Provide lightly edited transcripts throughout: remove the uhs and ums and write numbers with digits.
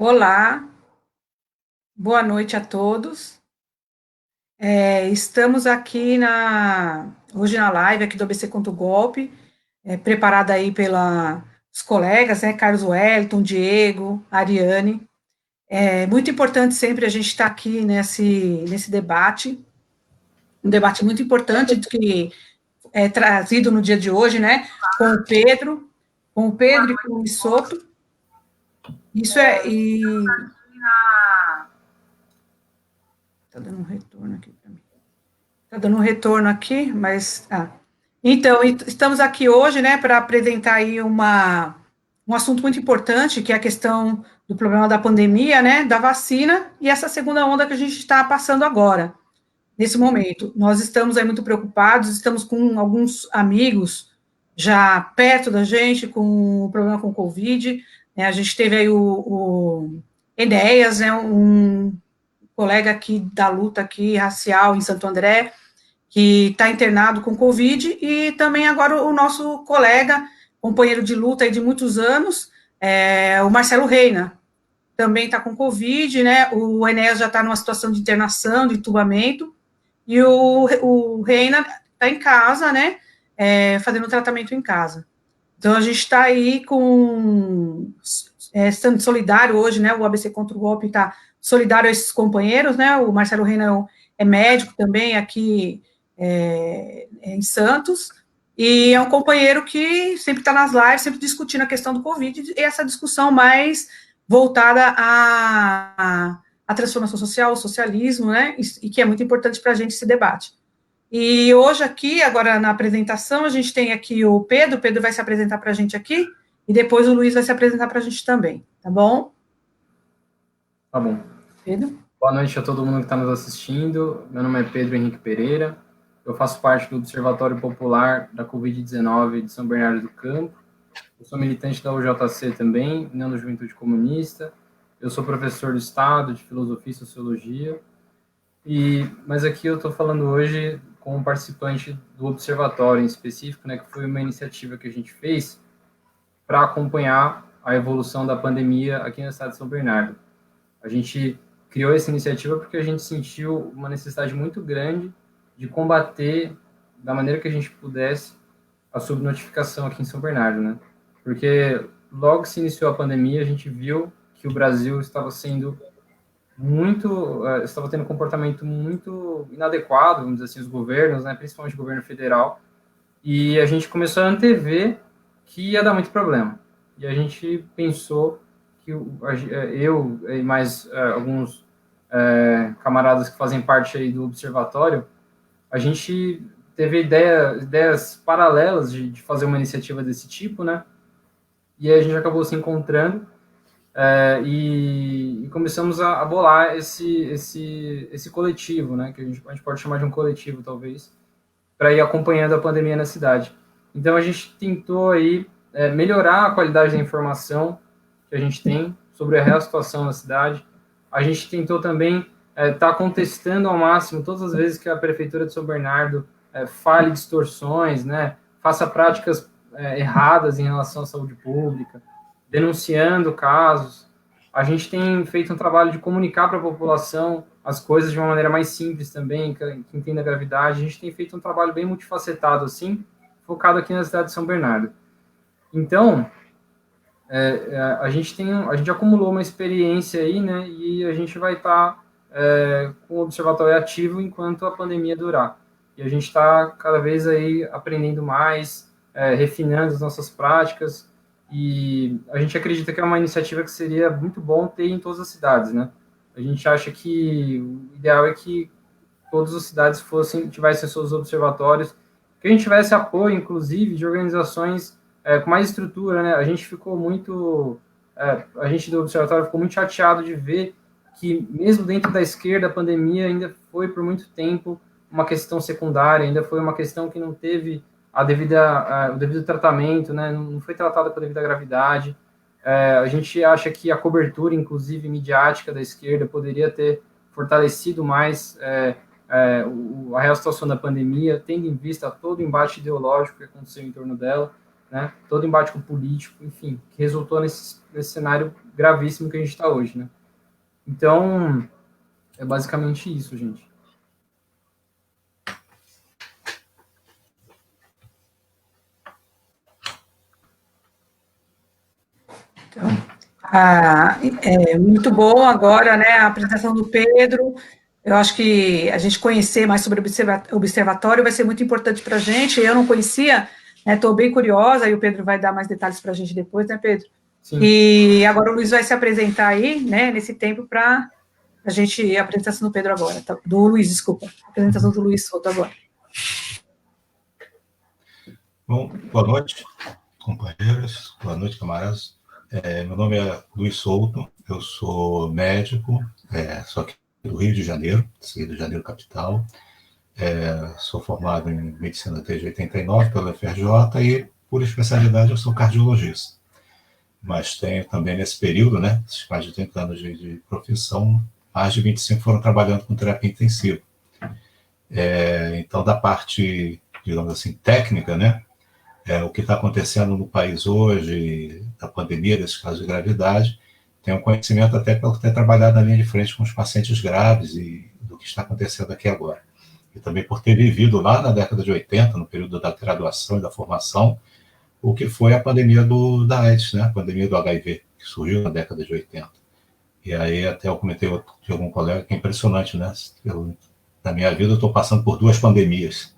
Olá, boa noite a todos. Estamos aqui hoje na live aqui do ABC Contra o Golpe, preparada aí pelos colegas, né, Carlos Wellington, Diego, Ariane. É muito importante sempre a gente estar aqui nesse debate, um debate muito importante que é trazido no dia de hoje, né, com o Pedro e com o Isoto. Isso é, e... Tá dando um retorno aqui para mim. Está dando um retorno aqui, mas. Então, estamos aqui hoje, né, para apresentar aí um assunto muito importante, que é a questão do problema da pandemia, né, da vacina, e essa segunda onda que a gente está passando agora, nesse momento. Nós estamos aí muito preocupados, estamos com alguns amigos já perto da gente, com o problema com o Covid, né, a gente teve aí o Enéas, né, um colega aqui da luta aqui racial em Santo André, que está internado com Covid, e também agora o nosso colega, companheiro de luta aí de muitos anos, o Marcelo Reina, também está com Covid, né? O Enéas já está numa situação de internação, de entubamento, e o Reina está em casa, né? Fazendo tratamento em casa. Então, a gente está aí estando solidário hoje, né? O ABC Contra o Golpe está solidário a esses companheiros, né? O Marcelo Reina é médico também aqui em Santos, e é um companheiro que sempre está nas lives, sempre discutindo a questão do Covid, e essa discussão mais voltada à transformação social, ao socialismo, né? E que é muito importante para a gente esse debate. E hoje aqui, agora na apresentação, a gente tem aqui o Pedro vai se apresentar para a gente aqui, e depois o Luiz vai se apresentar para a gente também, tá bom? Tá bom. Pedro? Boa noite a todo mundo que está nos assistindo. Meu nome é Pedro Henrique Pereira. Eu faço parte do Observatório Popular da Covid-19 de São Bernardo do Campo. Eu sou militante da UJC também, União da Juventude Comunista. Eu sou professor do Estado de Filosofia e Sociologia. Mas aqui eu estou falando hoje com um participante do Observatório em específico, né, que foi uma iniciativa que a gente fez para acompanhar a evolução da pandemia aqui na cidade de São Bernardo. A gente criou essa iniciativa porque a gente sentiu uma necessidade muito grande de combater, da maneira que a gente pudesse, a subnotificação aqui em São Bernardo, né? Porque logo que se iniciou a pandemia, a gente viu que o Brasil estava sendo estava tendo um comportamento muito inadequado, vamos dizer assim, os governos, né, principalmente o governo federal, e a gente começou a antever que ia dar muito problema. E a gente pensou que eu e mais alguns camaradas que fazem parte aí do observatório, a gente teve ideias paralelas de fazer uma iniciativa desse tipo, né? E aí a gente acabou se encontrando e começamos a bolar esse coletivo, né? Que a gente pode chamar de um coletivo, talvez, para ir acompanhando a pandemia na cidade. Então a gente tentou aí melhorar a qualidade da informação que a gente tem sobre a real situação na cidade. A gente tentou também estar contestando ao máximo todas as vezes que a prefeitura de São Bernardo fale distorções, né, faça práticas erradas em relação à saúde pública, denunciando casos. A gente tem feito um trabalho de comunicar para a população as coisas de uma maneira mais simples também, que entenda a gravidade. A gente tem feito um trabalho bem multifacetado, assim, focado aqui na cidade de São Bernardo. Então, a gente acumulou uma experiência aí, né, e a gente vai estar com o observatório ativo enquanto a pandemia durar. E a gente está cada vez aí aprendendo mais, refinando as nossas práticas, e a gente acredita que é uma iniciativa que seria muito bom ter em todas as cidades, né? A gente acha que o ideal é que todas as cidades tivessem seus observatórios, que a gente tivesse apoio, inclusive, de organizações com mais estrutura, né? A gente do observatório ficou muito chateado de ver que, mesmo dentro da esquerda, a pandemia ainda foi, por muito tempo, uma questão secundária, ainda foi uma questão que não teve o devido tratamento, né? Não foi tratada com a devida gravidade. A gente acha que a cobertura, inclusive, midiática da esquerda poderia ter fortalecido mais a real situação da pandemia, tendo em vista todo o embate ideológico que aconteceu em torno dela. né? Todo embate com o político, enfim, que resultou nesse cenário gravíssimo que a gente está hoje, né? Então, é basicamente isso, gente. Então, é muito bom agora, né, a apresentação do Pedro. Eu acho que a gente conhecer mais sobre o observatório vai ser muito importante para a gente. Eu não conhecia, estou bem curiosa, e o Pedro vai dar mais detalhes para a gente depois, né, Pedro? Sim. E agora o Luiz vai se apresentar aí, né, nesse tempo para a gente, a apresentação do Pedro agora, do Luiz, desculpa, a apresentação do Luiz Souto agora. Bom, boa noite, companheiros, boa noite, camaradas. Meu nome é Luiz Souto, eu sou médico, sou aqui do Rio de Janeiro, Rio de Janeiro capital, sou formado em medicina desde 89 pela FRJ e, por especialidade, eu sou cardiologista. Mas tenho também nesse período, né, esses mais de 30 anos de profissão, mais de 25 foram trabalhando com terapia intensiva. Então, da parte, digamos assim, técnica, né, o que está acontecendo no país hoje, da pandemia, desses casos de gravidade, tenho um conhecimento até por ter trabalhado na linha de frente com os pacientes graves e do que está acontecendo aqui agora. E também por ter vivido lá na década de 80, no período da graduação e da formação, o que foi a pandemia da AIDS, né? A pandemia do HIV, que surgiu na década de 80. E aí até eu comentei de algum colega que é impressionante, né? Na minha vida eu estou passando por 2 pandemias.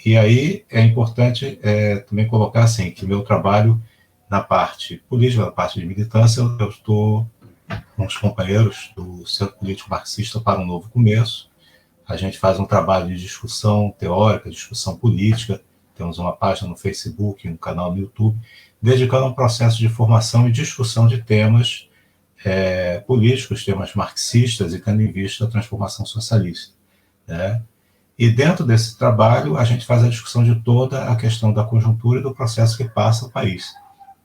E aí é importante também colocar assim, que meu trabalho na parte política, na parte de militância, eu estou com os companheiros do Centro Político Marxista para um Novo Começo. A gente faz um trabalho de discussão teórica, discussão política, temos uma página no Facebook, um canal no YouTube, dedicando a um processo de formação e discussão de temas políticos, temas marxistas e tendo em vista a transformação socialista, né? E dentro desse trabalho, a gente faz a discussão de toda a questão da conjuntura e do processo que passa o país,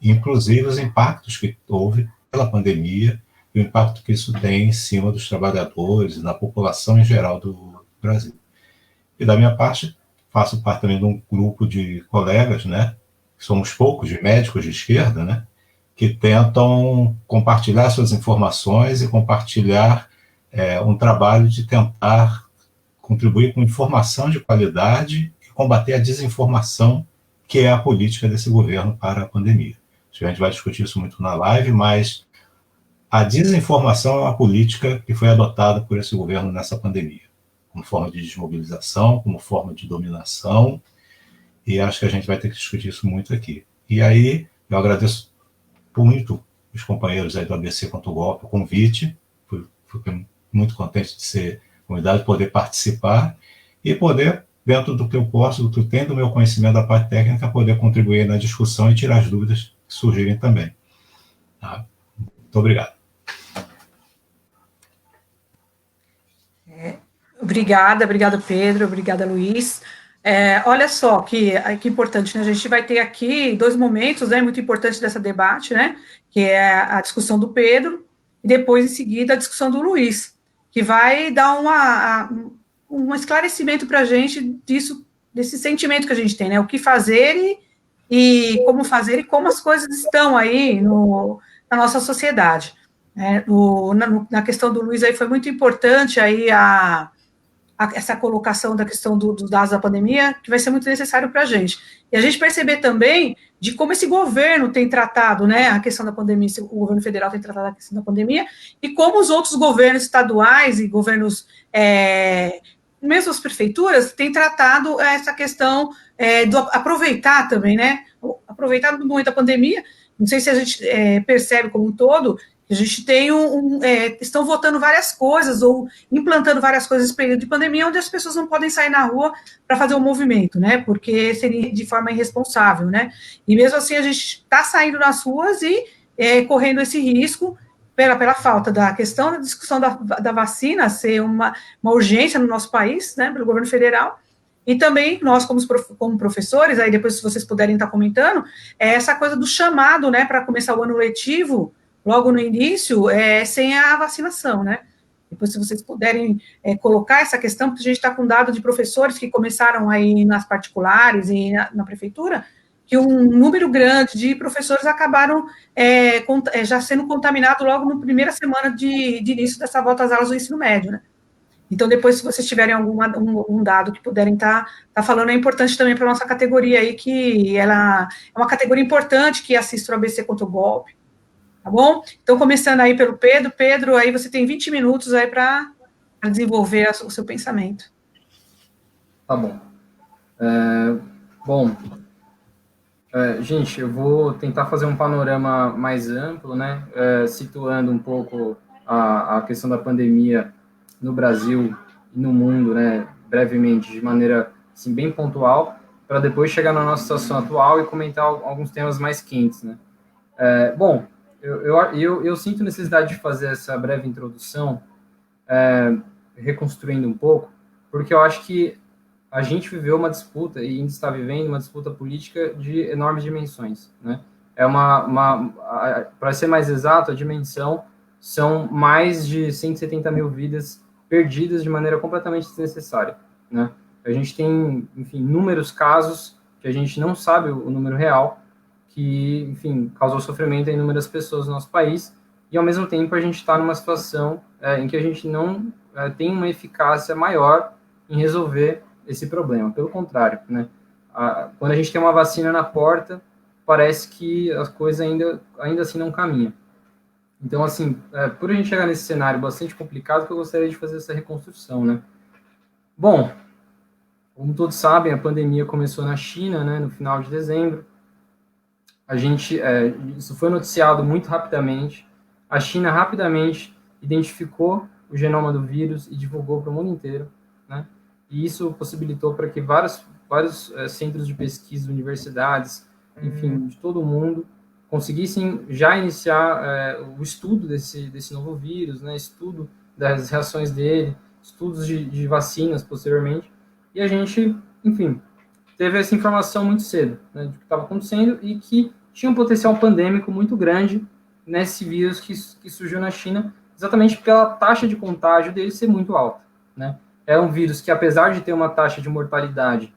inclusive os impactos que houve pela pandemia e o impacto que isso tem em cima dos trabalhadores e na população em geral do Brasil. E da minha parte, faço parte também de um grupo de colegas, né, somos poucos, de médicos de esquerda, né, que tentam compartilhar suas informações e compartilhar um trabalho de tentar contribuir com informação de qualidade e combater a desinformação, que é a política desse governo para a pandemia. A gente vai discutir isso muito na live, mas a desinformação é uma política que foi adotada por esse governo nessa pandemia, como forma de desmobilização, como forma de dominação, e acho que a gente vai ter que discutir isso muito aqui. E aí, eu agradeço muito os companheiros aí do ABC contra o Golpe, o convite, fiquei muito contente de ser convidado, poder participar e poder, dentro do que eu posso, do que eu tenho do meu conhecimento da parte técnica, poder contribuir na discussão e tirar as dúvidas que surgirem também. Tá? Muito obrigado. Obrigada, Pedro, obrigada, Luiz. Olha só que importante, né? A gente vai ter aqui 2 momentos, né, muito importantes dessa debate, né? Que é a discussão do Pedro e depois, em seguida, a discussão do Luiz, que vai dar um esclarecimento para a gente desse sentimento que a gente tem, né? O que fazer e como fazer e como as coisas estão aí na nossa sociedade. Na questão do Luiz aí foi muito importante aí essa colocação da questão dos dados da pandemia, que vai ser muito necessário para a gente. E a gente perceber também de como esse governo tem tratado, né, a questão da pandemia, o governo federal tem tratado a questão da pandemia, e como os outros governos estaduais e governos, mesmo as prefeituras, têm tratado essa questão do aproveitar também, né, aproveitar no momento da pandemia. Não sei se a gente percebe como um todo, a gente tem estão votando várias coisas ou implantando várias coisas nesse período de pandemia, onde as pessoas não podem sair na rua para fazer um movimento, né? Porque seria de forma irresponsável, né? E mesmo assim a gente está saindo nas ruas e correndo esse risco pela falta da questão da discussão da vacina ser uma urgência no nosso país, né? Pelo governo federal. E também nós, como professores, aí depois se vocês puderem estar comentando, essa coisa do chamado, né? Para começar o ano letivo logo no início, sem a vacinação, né? Depois, se vocês puderem colocar essa questão, porque a gente está com dado de professores que começaram aí nas particulares e na prefeitura, que um número grande de professores acabaram já sendo contaminados logo na primeira semana de início dessa volta às aulas do ensino médio, né? Então, depois, se vocês tiverem um dado que puderem estar falando, é importante também para a nossa categoria aí, que ela é uma categoria importante que assiste o ABC contra o golpe, tá bom? Então, começando aí pelo Pedro. Pedro, aí você tem 20 minutos aí para desenvolver o seu pensamento. Tá bom. Gente, eu vou tentar fazer um panorama mais amplo, né, situando um pouco a questão da pandemia no Brasil e no mundo, né, brevemente, de maneira assim, bem pontual, para depois chegar na nossa situação atual e comentar alguns temas mais quentes, né. Eu sinto necessidade de fazer essa breve introdução, reconstruindo um pouco, porque eu acho que a gente viveu uma disputa, e ainda está vivendo uma disputa política de enormes dimensões, né? Para ser mais exato, a dimensão são mais de 170 mil vidas perdidas de maneira completamente desnecessária, né? A gente tem, enfim, inúmeros casos que a gente não sabe o número real, que, enfim, causou sofrimento a inúmeras pessoas no nosso país, e ao mesmo tempo a gente está numa situação em que a gente não tem uma eficácia maior em resolver esse problema. Pelo contrário, né? Quando a gente tem uma vacina na porta, parece que as coisas ainda assim não caminham. Então, assim, por a gente chegar nesse cenário bastante complicado, que eu gostaria de fazer essa reconstrução, né? Bom, como todos sabem, a pandemia começou na China, né, no final de dezembro. Isso foi noticiado muito rapidamente. A China rapidamente identificou o genoma do vírus e divulgou para o mundo inteiro, né? E isso possibilitou para que vários centros de pesquisa, universidades, enfim, de todo o mundo, conseguissem já iniciar o estudo desse novo vírus, né, estudo das reações dele, estudos de vacinas posteriormente, e a gente, enfim, teve essa informação muito cedo, né, do que estava acontecendo e que tinha um potencial pandêmico muito grande nesse vírus que surgiu na China, exatamente pela taxa de contágio dele ser muito alta, né. É um vírus que, apesar de ter uma taxa de mortalidade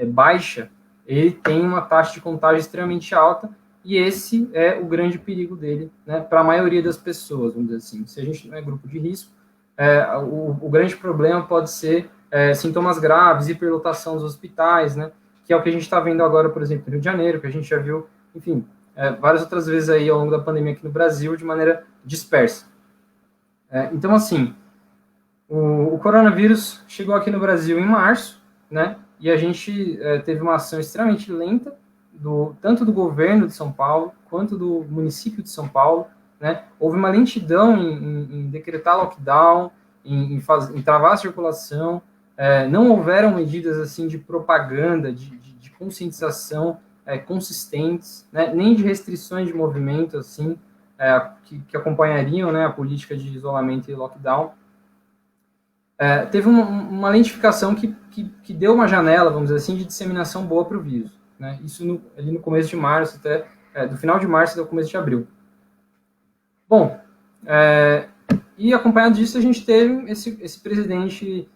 baixa, ele tem uma taxa de contágio extremamente alta, e esse é o grande perigo dele, né, para a maioria das pessoas, vamos dizer assim. Se a gente não é grupo de risco, o grande problema pode ser sintomas graves, hiperlotação dos hospitais, né, que é o que a gente está vendo agora, por exemplo, no Rio de Janeiro, que a gente já viu, enfim, várias outras vezes aí ao longo da pandemia aqui no Brasil, de maneira dispersa. Então, assim, o coronavírus chegou aqui no Brasil em março, né? E a gente teve uma ação extremamente lenta, tanto do governo de São Paulo, quanto do município de São Paulo, né? Houve uma lentidão em decretar lockdown, em travar a circulação, não houveram medidas assim de propaganda, de conscientização consistentes, né? Nem de restrições de movimento, assim, que acompanhariam, né, a política de isolamento e lockdown. Teve uma lentificação que deu uma janela, vamos dizer assim, de disseminação boa para o vírus, né? Isso ali no começo de março, até do final de março até o começo de abril. Bom, e acompanhado disso a gente teve esse presidente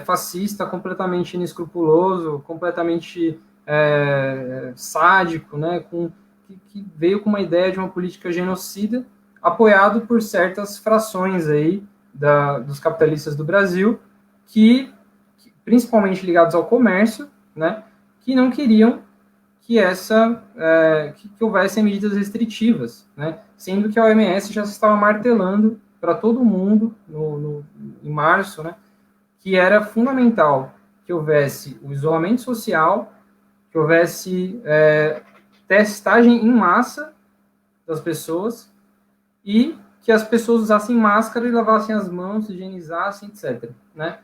fascista, completamente inescrupuloso, completamente sádico, né? Que veio com uma ideia de uma política genocida, apoiado por certas frações aí dos capitalistas do Brasil, que principalmente ligados ao comércio, né, que não queriam que houvessem medidas restritivas, né, sendo que a OMS já estava martelando para todo mundo em março, né, que era fundamental que houvesse o isolamento social, que houvesse testagem em massa das pessoas e que as pessoas usassem máscara e lavassem as mãos, higienizassem, etc. Né?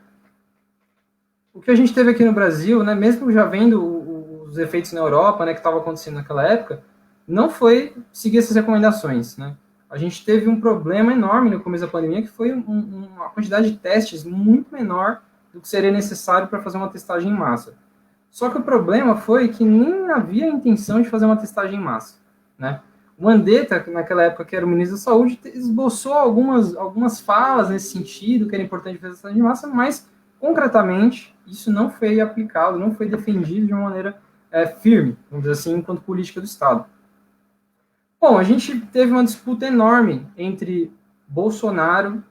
O que a gente teve aqui no Brasil, né, mesmo já vendo os efeitos na Europa, né, que estava acontecendo naquela época, não foi seguir essas recomendações. Né? A gente teve um problema enorme no começo da pandemia, que foi uma quantidade de testes muito menor do que seria necessário para fazer uma testagem em massa. Só que o problema foi que nem havia intenção de fazer uma testagem em massa. Né? O Mandetta, naquela época que era o ministro da Saúde, esboçou algumas falas nesse sentido, que era importante fazer testagem de massa, mas, concretamente, isso não foi aplicado, não foi defendido de uma maneira firme, vamos dizer assim, enquanto política do Estado. Bom, a gente teve uma disputa enorme entre Bolsonaro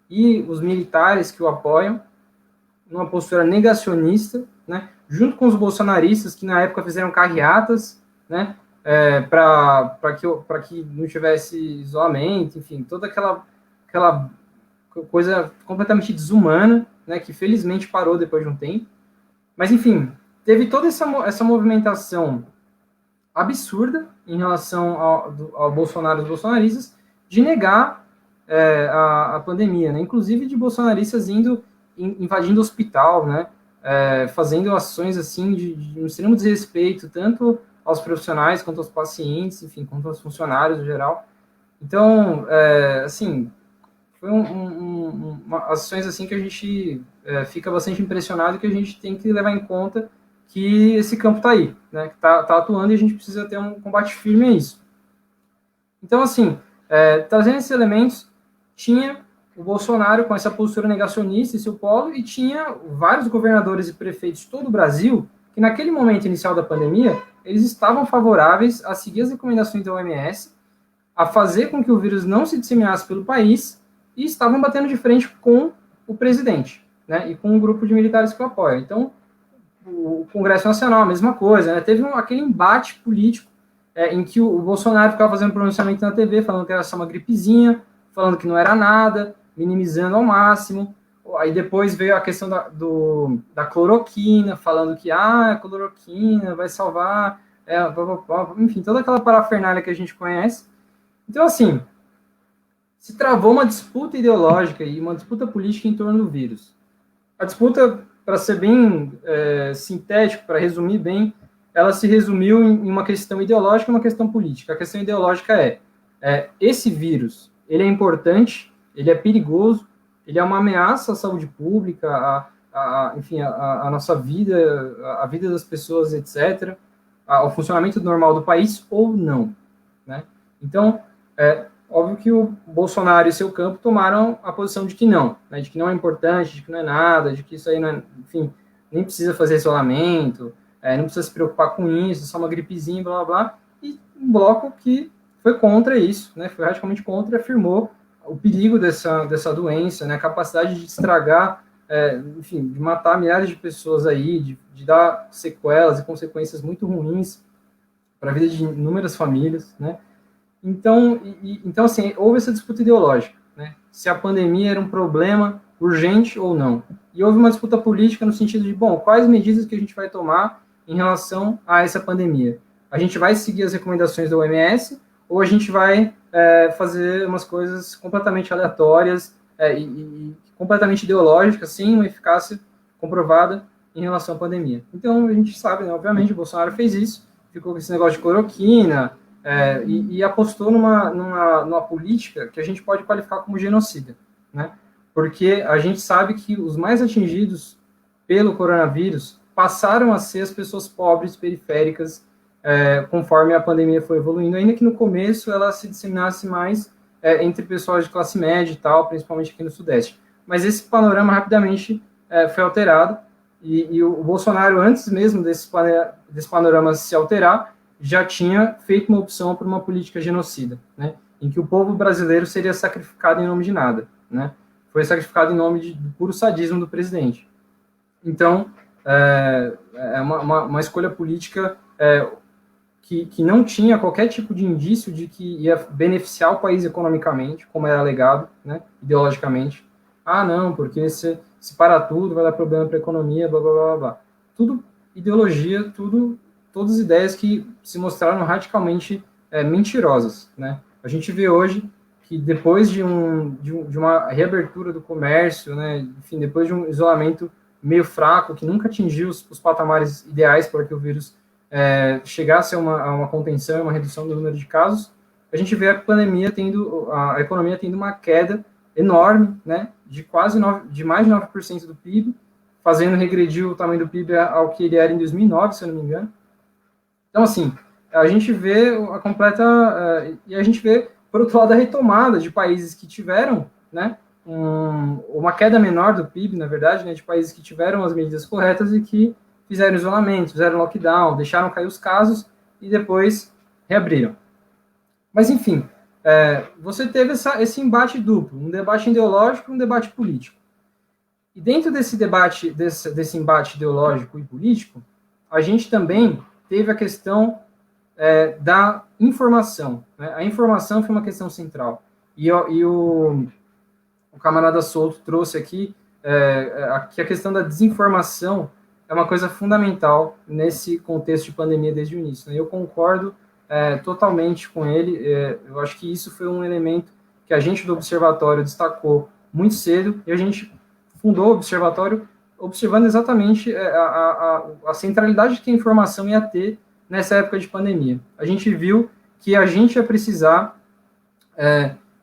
e os militares que o apoiam, numa postura negacionista, né, junto com os bolsonaristas que na época fizeram carreatas, né, para que não tivesse isolamento, enfim, toda aquela coisa completamente desumana, né, que felizmente parou depois de um tempo. Mas, enfim, teve toda essa movimentação absurda em relação ao Bolsonaro e os bolsonaristas de negar a pandemia, né? Inclusive de bolsonaristas invadindo o hospital, né? Fazendo ações assim de um extremo desrespeito tanto aos profissionais quanto aos pacientes, enfim, quanto aos funcionários no geral. Então, assim, foi ações assim que a gente fica bastante impressionado e que a gente tem que levar em conta que esse campo está aí, né, que está atuando e a gente precisa ter um combate firme a isso. Então, assim, trazendo esses elementos, tinha o Bolsonaro com essa postura negacionista em seu polo e tinha vários governadores e prefeitos de todo o Brasil que, naquele momento inicial da pandemia, eles estavam favoráveis a seguir as recomendações da OMS, a fazer com que o vírus não se disseminasse pelo país e estavam batendo de frente com o presidente, né, e com um grupo de militares que o apoiam. Então, o Congresso Nacional, a mesma coisa, né? Teve aquele embate político em que o Bolsonaro ficava fazendo pronunciamento na TV, falando que era só uma gripezinha, falando que não era nada, minimizando ao máximo. Aí depois veio a questão da cloroquina, falando que a cloroquina vai salvar, enfim, toda aquela parafernália que a gente conhece. Então, assim, se travou uma disputa ideológica e uma disputa política em torno do vírus. A disputa, para ser bem sintético, para resumir bem, ela se resumiu em uma questão ideológica e uma questão política. A questão ideológica esse vírus, ele é importante, ele é perigoso, ele é uma ameaça à saúde pública, enfim, a nossa vida, a vida das pessoas, etc., ao funcionamento normal do país ou não, né? Então, óbvio que o Bolsonaro e seu campo tomaram a posição de que não, né, de que não é importante, de que não é nada, de que isso aí não é, enfim, nem precisa fazer isolamento, não precisa se preocupar com isso, só uma gripezinha, blá, blá, blá, e um bloco que foi contra isso, né, foi radicalmente contra e afirmou o perigo dessa doença, né, a capacidade de estragar, enfim, de matar milhares de pessoas aí, de dar sequelas e consequências muito ruins para a vida de inúmeras famílias, né. Então, assim, houve essa disputa ideológica, né? Se a pandemia era um problema urgente ou não. E houve uma disputa política no sentido de, bom, quais medidas que a gente vai tomar em relação a essa pandemia? A gente vai seguir as recomendações da OMS ou a gente vai fazer umas coisas completamente aleatórias e completamente ideológicas, sem uma eficácia comprovada em relação à pandemia? Então, a gente sabe, né, obviamente, o Bolsonaro fez isso, ficou com esse negócio de cloroquina, e apostou numa política que a gente pode qualificar como genocida, né? Porque a gente sabe que os mais atingidos pelo coronavírus passaram a ser as pessoas pobres, periféricas, conforme a pandemia foi evoluindo, ainda que no começo ela se disseminasse mais entre pessoas de classe média e tal, principalmente aqui no Sudeste. Mas esse panorama rapidamente foi alterado, e o Bolsonaro, antes mesmo desse panorama se alterar, já tinha feito uma opção por uma política genocida, né, em que o povo brasileiro seria sacrificado em nome de nada, né, foi sacrificado em nome do puro sadismo do presidente. Então, uma escolha política que não tinha qualquer tipo de indício de que ia beneficiar o país economicamente, como era alegado, né, ideologicamente. Ah, não, porque se parar tudo, vai dar problema para a economia, blá, blá, blá, blá. Tudo ideologia, todas ideias que se mostraram radicalmente mentirosas, né? A gente vê hoje que depois de uma reabertura do comércio, né, enfim, depois de um isolamento meio fraco, que nunca atingiu os patamares ideais para que o vírus chegasse a uma contenção, uma redução do número de casos, a gente vê a economia tendo uma queda enorme, né, de mais de 9% do PIB, fazendo regredir o tamanho do PIB ao que ele era em 2009, se eu não me engano. Então, assim, a gente vê a completa... e a gente vê, por outro lado, a retomada de países que tiveram, né, uma queda menor do PIB, na verdade, né, de países que tiveram as medidas corretas e que fizeram isolamento, fizeram lockdown, deixaram cair os casos e depois reabriram. Mas, enfim, você teve esse embate duplo, um debate ideológico e um debate político. E dentro desse debate, desse embate ideológico e político, a gente também teve a questão da informação. Né? A informação foi uma questão central. E o camarada Souto trouxe aqui que a questão da desinformação é uma coisa fundamental nesse contexto de pandemia desde o início. Né? Eu concordo totalmente com ele. Eu acho que isso foi um elemento que a gente do Observatório destacou muito cedo, e a gente fundou o Observatório observando exatamente a centralidade que a informação ia ter nessa época de pandemia. A gente viu que a gente ia precisar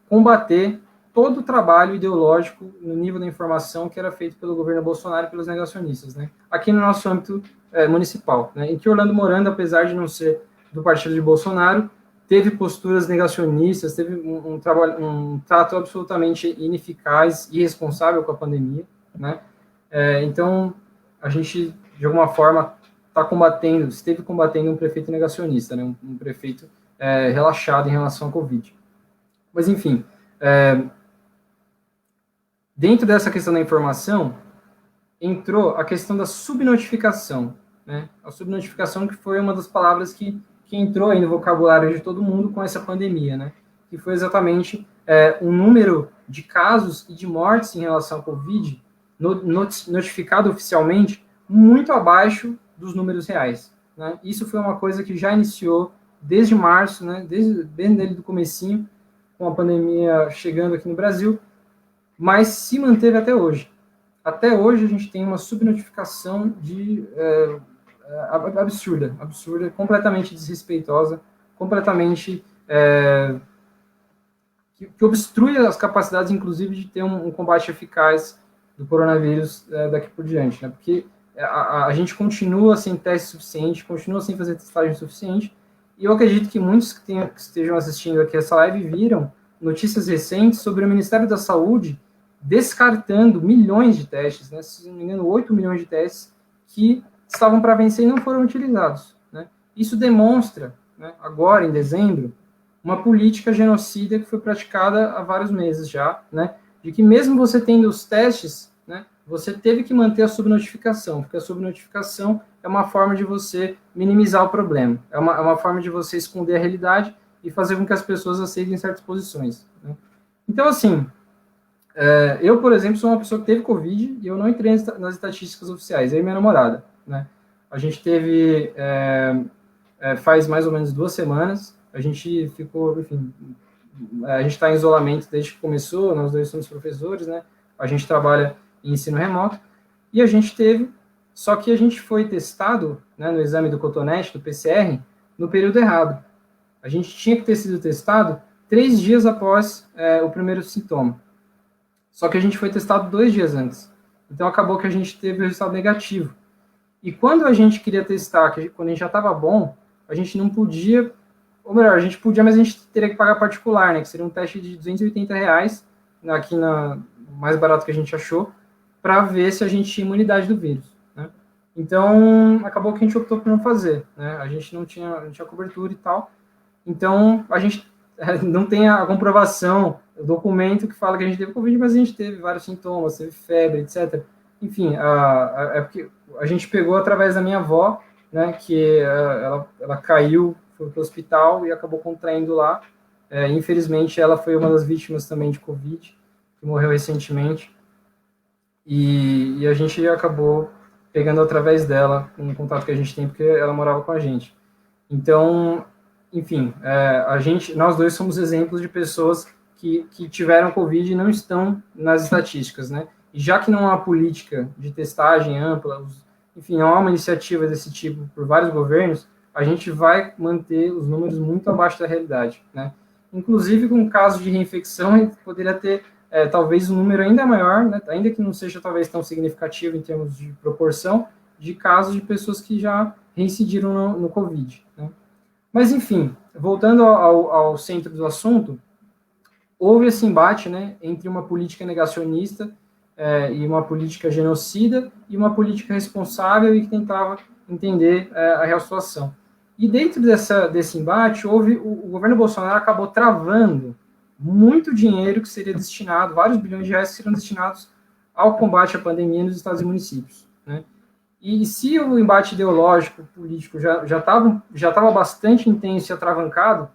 combater todo o trabalho ideológico no nível da informação que era feito pelo governo Bolsonaro e pelos negacionistas, né? Aqui no nosso âmbito municipal, né? Em que Orlando Morando, apesar de não ser do partido de Bolsonaro, teve posturas negacionistas, teve um trato absolutamente ineficaz e irresponsável com a pandemia, né? Então, a gente, de alguma forma, esteve combatendo um prefeito negacionista, né? Um prefeito relaxado em relação à Covid. Mas, enfim, dentro dessa questão da informação, entrou a questão da subnotificação, né? A subnotificação que foi uma das palavras que entrou aí no vocabulário de todo mundo com essa pandemia, né? Que foi exatamente o número de casos e de mortes em relação à Covid notificado oficialmente muito abaixo dos números reais, né? Isso foi uma coisa que já iniciou desde março, né? Desde o comecinho, com a pandemia chegando aqui no Brasil, mas se manteve até hoje. Até hoje a gente tem uma subnotificação absurda, completamente desrespeitosa, completamente que obstrui as capacidades, inclusive, de ter um combate eficaz do coronavírus daqui por diante, né? Porque a gente continua sem teste suficiente, continua sem fazer testagem suficiente, e eu acredito que muitos que estejam assistindo aqui essa live viram notícias recentes sobre o Ministério da Saúde descartando milhões de testes, né? Se não me engano, 8 milhões de testes que estavam para vencer e não foram utilizados, né? Isso demonstra, né, agora em dezembro, uma política genocida que foi praticada há vários meses já, né? De que mesmo você tendo os testes, né, você teve que manter a subnotificação, porque a subnotificação é uma forma de você minimizar o problema, é uma forma de você esconder a realidade e fazer com que as pessoas aceitem certas posições, né? Então, assim, eu, por exemplo, sou uma pessoa que teve Covid e eu não entrei nas estatísticas oficiais, eu e minha namorada, né? A gente teve, faz mais ou menos 2 semanas, a gente ficou, enfim, a gente está em isolamento desde que começou, nós dois somos professores, né? A gente trabalha em ensino remoto, e a gente teve, só que a gente foi testado, né, no exame do cotonete, do PCR, no período errado. A gente tinha que ter sido testado 3 dias após o primeiro sintoma. Só que a gente foi testado 2 dias antes. Então, acabou que a gente teve o resultado negativo. E quando a gente queria testar, quando a gente já estava bom, a gente não podia, ou melhor, a gente podia, mas a gente teria que pagar particular, né? Que seria um teste de R$280, aqui mais barato que a gente achou, para ver se a gente tinha imunidade do vírus, né? Então, acabou que a gente optou por não fazer, né? A gente não tinha cobertura e tal. Então, a gente não tem a comprovação, o documento que fala que a gente teve Covid, mas a gente teve vários sintomas, teve febre, etc. Enfim, é porque a gente pegou através da minha avó, né, que ela caiu, foi para o hospital e acabou contraindo lá. Infelizmente, ela foi uma das vítimas também de Covid, que morreu recentemente. E a gente acabou pegando através dela, um contato que a gente tem, porque ela morava com a gente. Então, enfim, nós dois somos exemplos de pessoas que tiveram Covid e não estão nas estatísticas, né? E já que não há política de testagem ampla, enfim, não há uma iniciativa desse tipo por vários governos, a gente vai manter os números muito abaixo da realidade, né? Inclusive, com casos de reinfecção, a gente poderia ter talvez um número ainda maior, né? Ainda que não seja talvez tão significativo em termos de proporção, de casos de pessoas que já reincidiram no Covid, né? Mas, enfim, voltando ao centro do assunto, houve esse embate, né, entre uma política negacionista e uma política genocida e uma política responsável e que tentava entender a real situação. E dentro desse embate, o governo Bolsonaro acabou travando muito dinheiro que seria destinado, vários bilhões de reais que seriam destinados ao combate à pandemia nos estados e municípios, né? E se o embate ideológico, político já estava bastante intenso e atravancado,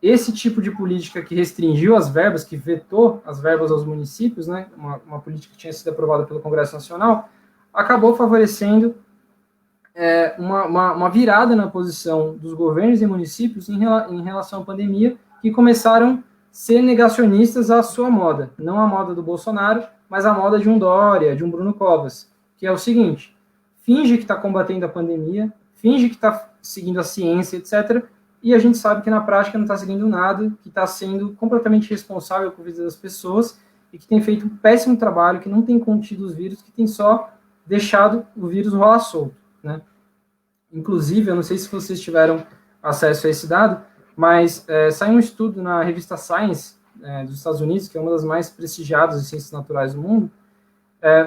esse tipo de política que restringiu as verbas, que vetou as verbas aos municípios, né, uma política que tinha sido aprovada pelo Congresso Nacional, acabou favorecendo uma virada na posição dos governos e municípios em relação à pandemia, que começaram a ser negacionistas à sua moda, não a moda do Bolsonaro, mas a moda de um Dória, de um Bruno Covas, que é o seguinte: finge que está combatendo a pandemia, finge que está seguindo a ciência, etc., e a gente sabe que na prática não está seguindo nada, que está sendo completamente responsável por vida das pessoas e que tem feito um péssimo trabalho, que não tem contido os vírus, que tem só deixado o vírus rolar solto, né? Inclusive, eu não sei se vocês tiveram acesso a esse dado, mas saiu um estudo na revista Science, dos Estados Unidos, que é uma das mais prestigiadas de ciências naturais do mundo,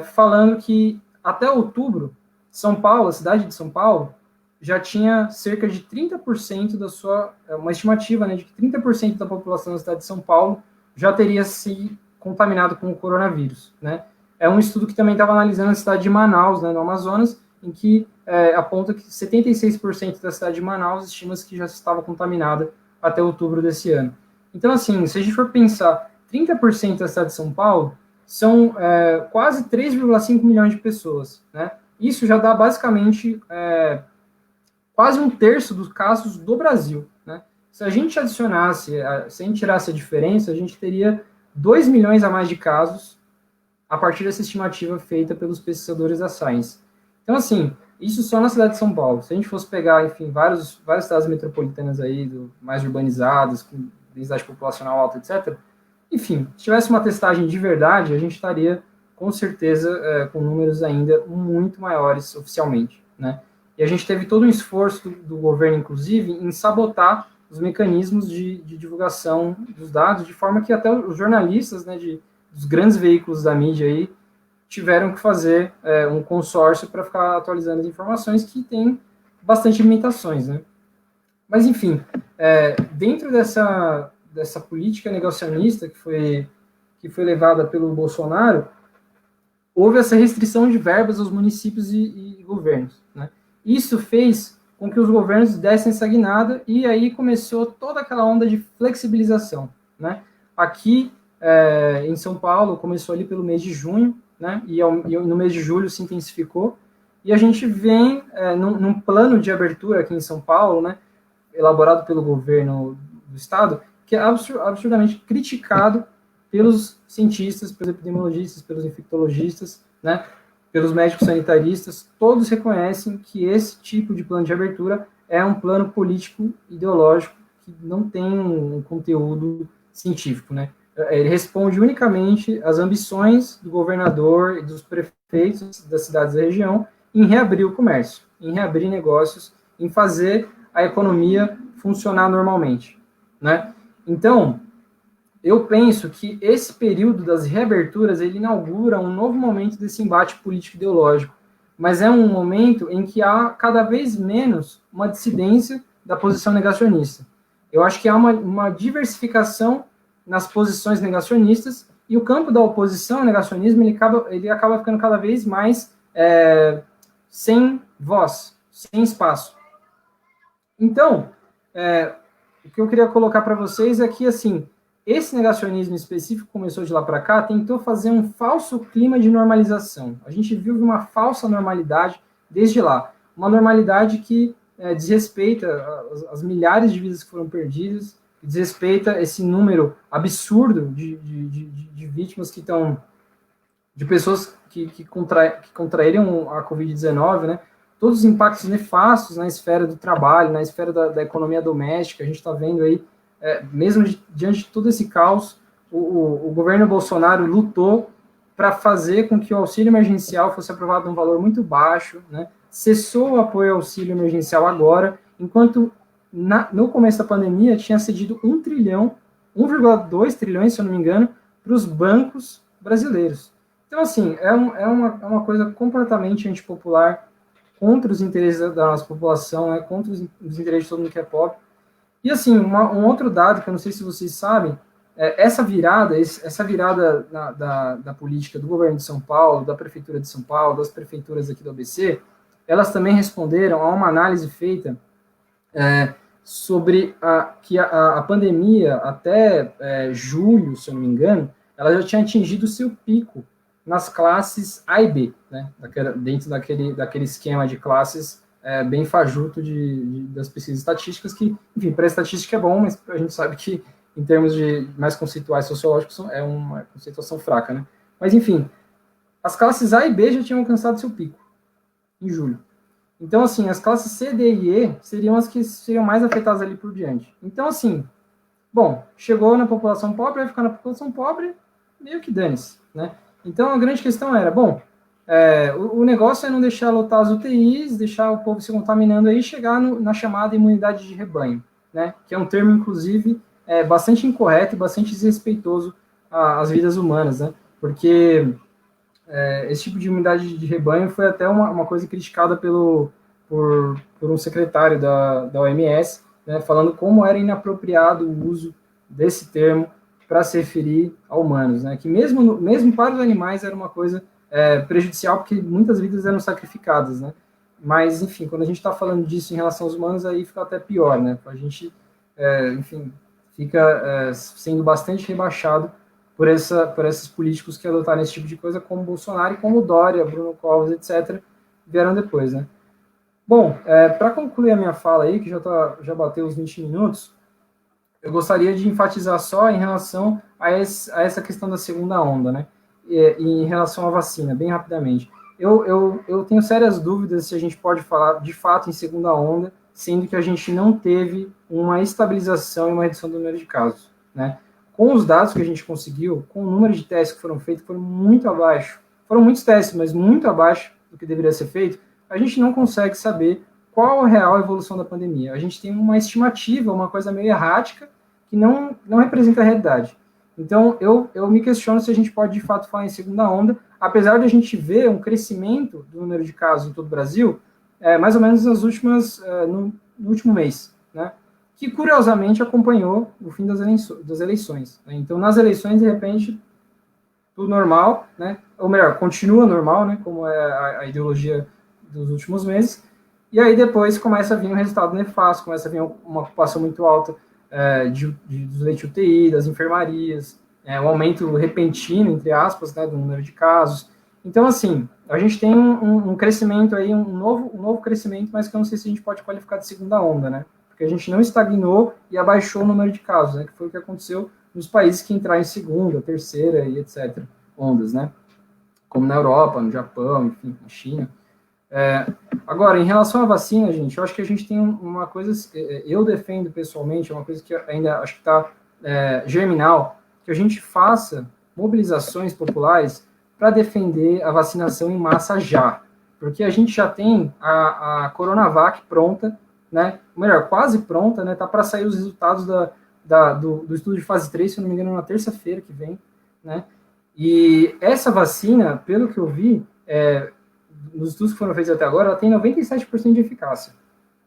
falando que até outubro, São Paulo, a cidade de São Paulo, já tinha cerca de 30% da sua, uma estimativa, né, de que 30% da população da cidade de São Paulo já teria se contaminado com o coronavírus, né? É um estudo que também estava analisando a cidade de Manaus, né, no Amazonas, em que aponta que 76% da cidade de Manaus estima-se que já estava contaminada até outubro desse ano. Então, assim, se a gente for pensar, 30% da cidade de São Paulo são quase 3,5 milhões de pessoas, né? Isso já dá basicamente quase um terço dos casos do Brasil, né? Se a gente adicionasse, se a gente tirasse a diferença, a gente teria 2 milhões a mais de casos a partir dessa estimativa feita pelos pesquisadores da Science. Então, assim, isso só na cidade de São Paulo. Se a gente fosse pegar, enfim, várias cidades metropolitanas aí, mais urbanizadas, com densidade populacional alta, etc., enfim, se tivesse uma testagem de verdade, a gente estaria, com certeza, com números ainda muito maiores oficialmente, né? E a gente teve todo um esforço do governo, inclusive, em sabotar os mecanismos de divulgação dos dados, de forma que até os jornalistas, né, dos grandes veículos da mídia aí, tiveram que fazer um consórcio para ficar atualizando as informações, que tem bastante limitações, né? Mas, enfim, dentro dessa política negacionista que foi levada pelo Bolsonaro, houve essa restrição de verbas aos municípios e governos, né? Isso fez com que os governos dessem essa guinada, e aí começou toda aquela onda de flexibilização, né? Aqui, em São Paulo, começou ali pelo mês de junho, né? E no mês de julho se intensificou, e a gente vem num plano de abertura aqui em São Paulo, né, elaborado pelo governo do estado, que é absurdamente criticado pelos cientistas, pelos epidemiologistas, pelos infectologistas, né, pelos médicos sanitaristas. Todos reconhecem que esse tipo de plano de abertura é um plano político ideológico que não tem um conteúdo científico, né? Ele responde unicamente às ambições do governador e dos prefeitos das cidades da região em reabrir o comércio, em reabrir negócios, em fazer a economia funcionar normalmente, né? Então, eu penso que esse período das reaberturas, ele inaugura um novo momento desse embate político-ideológico, mas é um momento em que há cada vez menos uma dissidência da posição negacionista. Eu acho que há uma diversificação nas posições negacionistas, e o campo da oposição ao negacionismo ele acaba ficando cada vez mais sem voz, sem espaço. Então, o que eu queria colocar para vocês é que, assim, esse negacionismo específico começou de lá para cá, tentou fazer um falso clima de normalização. A gente viu uma falsa normalidade desde lá, uma normalidade que desrespeita as milhares de vidas que foram perdidas, desrespeita esse número absurdo de vítimas que estão, de pessoas que contraíram a Covid-19, né? Todos os impactos nefastos na esfera do trabalho, na esfera da economia doméstica. A gente está vendo aí, mesmo diante de todo esse caos, o governo Bolsonaro lutou para fazer com que o auxílio emergencial fosse aprovado num valor muito baixo, né? Cessou o apoio ao auxílio emergencial agora, enquanto no começo da pandemia tinha cedido 1 trilhão, 1,2 trilhões, se eu não me engano, para os bancos brasileiros. Então, Então, assim, é uma coisa completamente antipopular, contra os interesses da nossa população, contra os interesses de todo mundo que é pobre. E, assim, um outro dado que eu não sei se vocês sabem, essa virada da política do governo de São Paulo, da prefeitura de São Paulo, das prefeituras aqui do ABC, elas também responderam a uma análise feita sobre que a pandemia, até julho, se eu não me engano, ela já tinha atingido o seu pico nas classes A e B, né, dentro daquele esquema de classes bem fajuto das pesquisas estatísticas, que, enfim, para a estatística é bom, mas a gente sabe que, em termos de mais conceituais sociológicos, é uma conceituação fraca, né? Mas, enfim, as classes A e B já tinham alcançado seu pico, em julho. Então, assim, as classes C, D e E seriam as que seriam mais afetadas ali por diante. Então, assim, bom, chegou na população pobre, vai ficar na população pobre, meio que dane-se, né? Então, a grande questão era, bom, o negócio é não deixar lotar as UTIs, deixar o povo se contaminando aí e chegar na chamada imunidade de rebanho, né? Que é um termo, inclusive, bastante incorreto e bastante desrespeitoso às vidas humanas, né? Porque esse tipo de imunidade de rebanho foi até uma coisa criticada por um secretário da OMS, né, falando como era inapropriado o uso desse termo para se referir a humanos, né, que mesmo para os animais era uma coisa prejudicial, porque muitas vidas eram sacrificadas, né, mas, enfim, quando a gente está falando disso em relação aos humanos, aí fica até pior, né, a gente, enfim, fica sendo bastante rebaixado por esses políticos que adotaram esse tipo de coisa, como Bolsonaro e como Dória, Bruno Covas, etc., vieram depois, né. Bom, para concluir a minha fala aí, que já bateu os 20 minutos, eu gostaria de enfatizar só em relação a essa questão da segunda onda, né? E em relação à vacina, bem rapidamente. Eu tenho sérias dúvidas se a gente pode falar de fato em segunda onda, sendo que a gente não teve uma estabilização e uma redução do número de casos, né? Com os dados que a gente conseguiu, com o número de testes que foram feitos, foram muito abaixo. Foram muitos testes, mas muito abaixo do que deveria ser feito. A gente não consegue saber qual a real evolução da pandemia. A gente tem uma estimativa, uma coisa meio errática, que não representa a realidade. Então, eu me questiono se a gente pode, de fato, falar em segunda onda, apesar de a gente ver um crescimento do número de casos em todo o Brasil, mais ou menos no último mês, né? Que, curiosamente, acompanhou o fim das eleições. Né? Então, nas eleições, de repente, tudo normal, né? Ou melhor, continua normal, né? Como é a ideologia dos últimos meses, e aí depois começa a vir um resultado nefasto, começa a vir uma ocupação muito alta dos leitos UTI, das enfermarias, um aumento repentino, entre aspas, né, do número de casos. Então, assim, a gente tem um crescimento aí, um novo crescimento, mas que eu não sei se a gente pode qualificar de segunda onda, né? Porque a gente não estagnou e abaixou o número de casos, né? Que foi o que aconteceu nos países que entraram em segunda, terceira e etc. ondas, né? Como na Europa, no Japão, enfim, na China. Agora, em relação à vacina, gente, eu acho que a gente tem uma coisa, eu defendo pessoalmente, é uma coisa que ainda acho que está germinal, que a gente faça mobilizações populares para defender a vacinação em massa já, porque a gente já tem a Coronavac pronta, né, ou melhor, quase pronta, né, tá para sair os resultados do estudo de fase 3, se eu não me engano, na terça-feira que vem, né, e essa vacina, pelo que eu vi, nos estudos que foram feitos até agora, ela tem 97% de eficácia,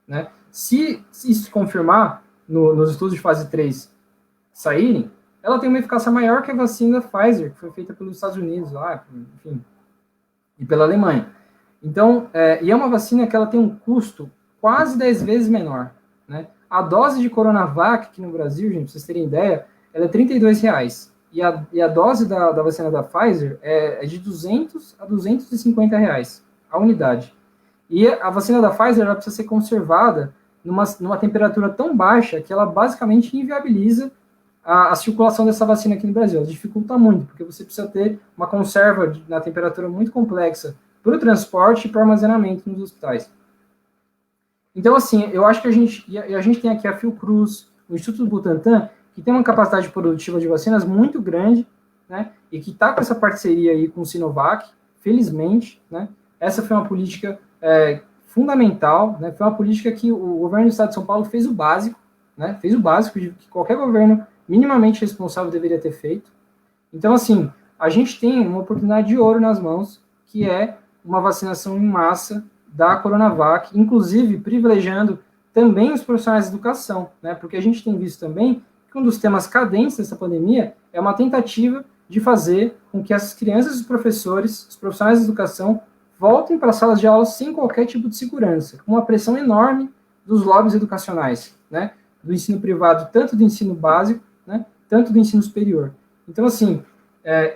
né? Se isso se confirmar nos estudos de fase 3 saírem, ela tem uma eficácia maior que a vacina Pfizer, que foi feita pelos Estados Unidos, lá, enfim, e pela Alemanha. Então, e é uma vacina que ela tem um custo quase 10 vezes menor, né? A dose de Coronavac aqui no Brasil, gente, pra vocês terem ideia, ela é R$32. E a dose da vacina da Pfizer é de R$200 a R$250 a unidade. E a vacina da Pfizer ela precisa ser conservada numa temperatura tão baixa que ela basicamente inviabiliza a circulação dessa vacina aqui no Brasil. Ela dificulta muito, porque você precisa ter uma conserva na temperatura muito complexa para o transporte e para o armazenamento nos hospitais. Então, assim, eu acho que a gente tem aqui a Fiocruz, o Instituto Butantan, que tem uma capacidade produtiva de vacinas muito grande, né, e que está com essa parceria aí com o Sinovac, felizmente, né. Essa foi uma política fundamental, né, foi uma política que o governo do Estado de São Paulo fez o básico, né, fez o básico de que qualquer governo minimamente responsável deveria ter feito. Então, assim, a gente tem uma oportunidade de ouro nas mãos, que é uma vacinação em massa da Coronavac, inclusive privilegiando também os profissionais de educação, né? Porque a gente tem visto também que um dos temas cadentes dessa pandemia é uma tentativa de fazer com que essas crianças e os professores, os profissionais de educação, voltem para as salas de aula sem qualquer tipo de segurança, com uma pressão enorme dos lobbies educacionais, né? Do ensino privado, tanto do ensino básico, né? Tanto do ensino superior. Então, assim,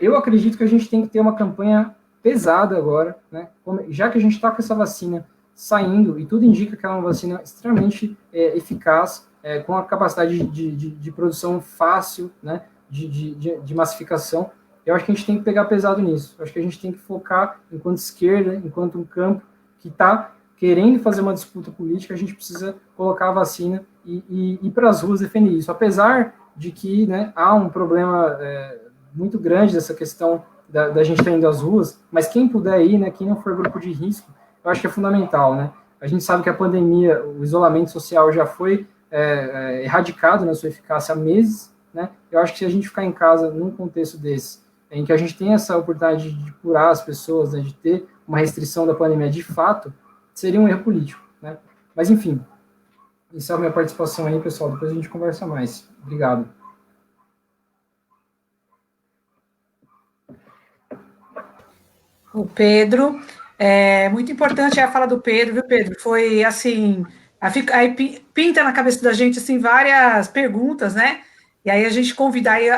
eu acredito que a gente tem que ter uma campanha pesada agora, né? Já que a gente está com essa vacina saindo, e tudo indica que é uma vacina extremamente eficaz, com a capacidade de produção fácil, né? De massificação, eu acho que a gente tem que pegar pesado nisso. Eu acho que a gente tem que focar, enquanto esquerda, enquanto um campo que está querendo fazer uma disputa política, a gente precisa colocar a vacina e ir para as ruas defender isso. Apesar de que, né, há um problema muito grande dessa questão da gente estar indo às ruas, mas quem puder ir, né, quem não for grupo de risco, eu acho que é fundamental, né? A gente sabe que a pandemia, o isolamento social já foi erradicado na sua eficácia há meses, né? Eu acho que se a gente ficar em casa num contexto desse, em que a gente tem essa oportunidade de curar as pessoas, né, de ter uma restrição da pandemia de fato, seria um erro político, né? Mas, enfim, isso é a minha participação aí, pessoal. Depois a gente conversa mais. Obrigado. O Pedro, muito importante a fala do Pedro, viu, Pedro? Foi assim, aí pinta na cabeça da gente assim várias perguntas, né? E aí a gente convidar aí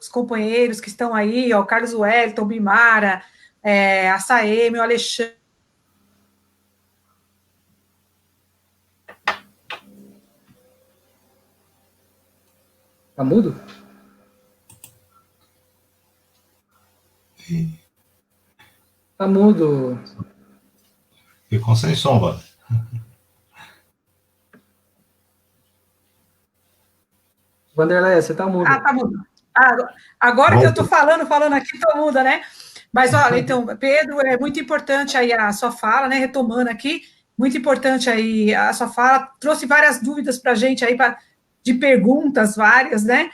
os companheiros que estão aí, ó, o Carlos Wellington, o Bimara, a Saeme, o Alexandre. Tá mudo? Tá mudo. Ficou sem som, mano. Vanderlei, você tá mudo. Ah, tá mudo. Agora que eu tô falando aqui, tô muda, né? Mas, olha, então, Pedro, é muito importante aí a sua fala, né? Retomando aqui, muito importante aí a sua fala, trouxe várias dúvidas para a gente aí, de perguntas várias, né?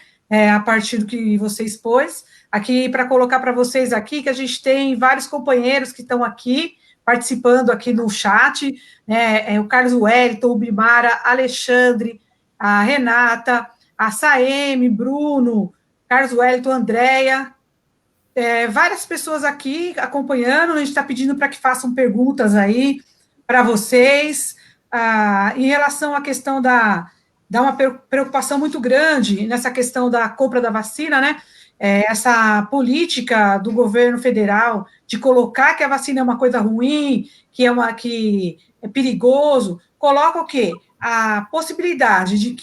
A partir do que você expôs. Aqui, para colocar para vocês aqui, que a gente tem vários companheiros que estão aqui, participando aqui no chat, né? O Carlos Wellington, o Bimara, Alexandre, a Renata, a Saeme, Bruno, Carlos Wellington, Andréia, várias pessoas aqui acompanhando, a gente está pedindo para que façam perguntas aí para vocês, em relação à questão dá uma preocupação muito grande nessa questão da compra da vacina, né? Essa política do governo federal de colocar que a vacina é uma coisa ruim, que é perigoso, coloca o quê? A possibilidade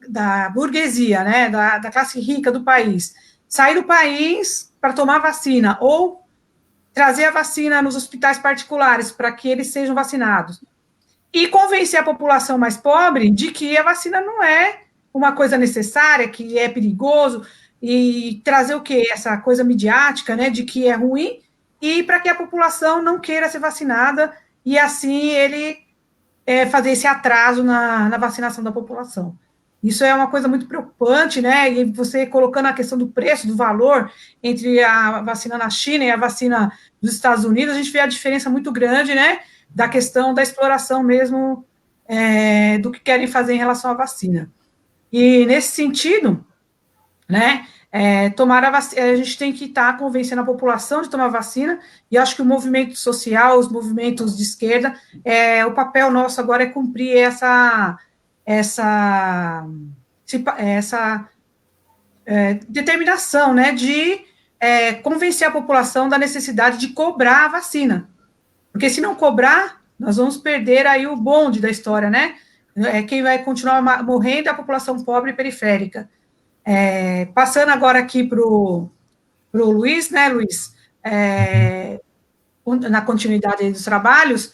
da burguesia, né, da classe rica do país, sair do país para tomar vacina, ou trazer a vacina nos hospitais particulares para que eles sejam vacinados, e convencer a população mais pobre de que a vacina não é uma coisa necessária, que é perigoso, e trazer o quê? Essa coisa midiática, né, de que é ruim, e para que a população não queira ser vacinada, e assim ele fazer esse atraso na vacinação da população. Isso é uma coisa muito preocupante, né? E você colocando a questão do preço, do valor entre a vacina na China e a vacina dos Estados Unidos, a gente vê a diferença muito grande, né? Da questão da exploração mesmo do que querem fazer em relação à vacina. E nesse sentido, né? Tomar a vacina, a gente tem que estar convencendo a população de tomar vacina, e acho que o movimento social, os movimentos de esquerda, o papel nosso agora é cumprir essa determinação, né, de convencer a população da necessidade de cobrar a vacina, porque se não cobrar, nós vamos perder aí o bonde da história, né? Quem vai continuar morrendo é a população pobre e periférica. Passando agora aqui para o Luiz, né, Luiz? Na continuidade dos trabalhos,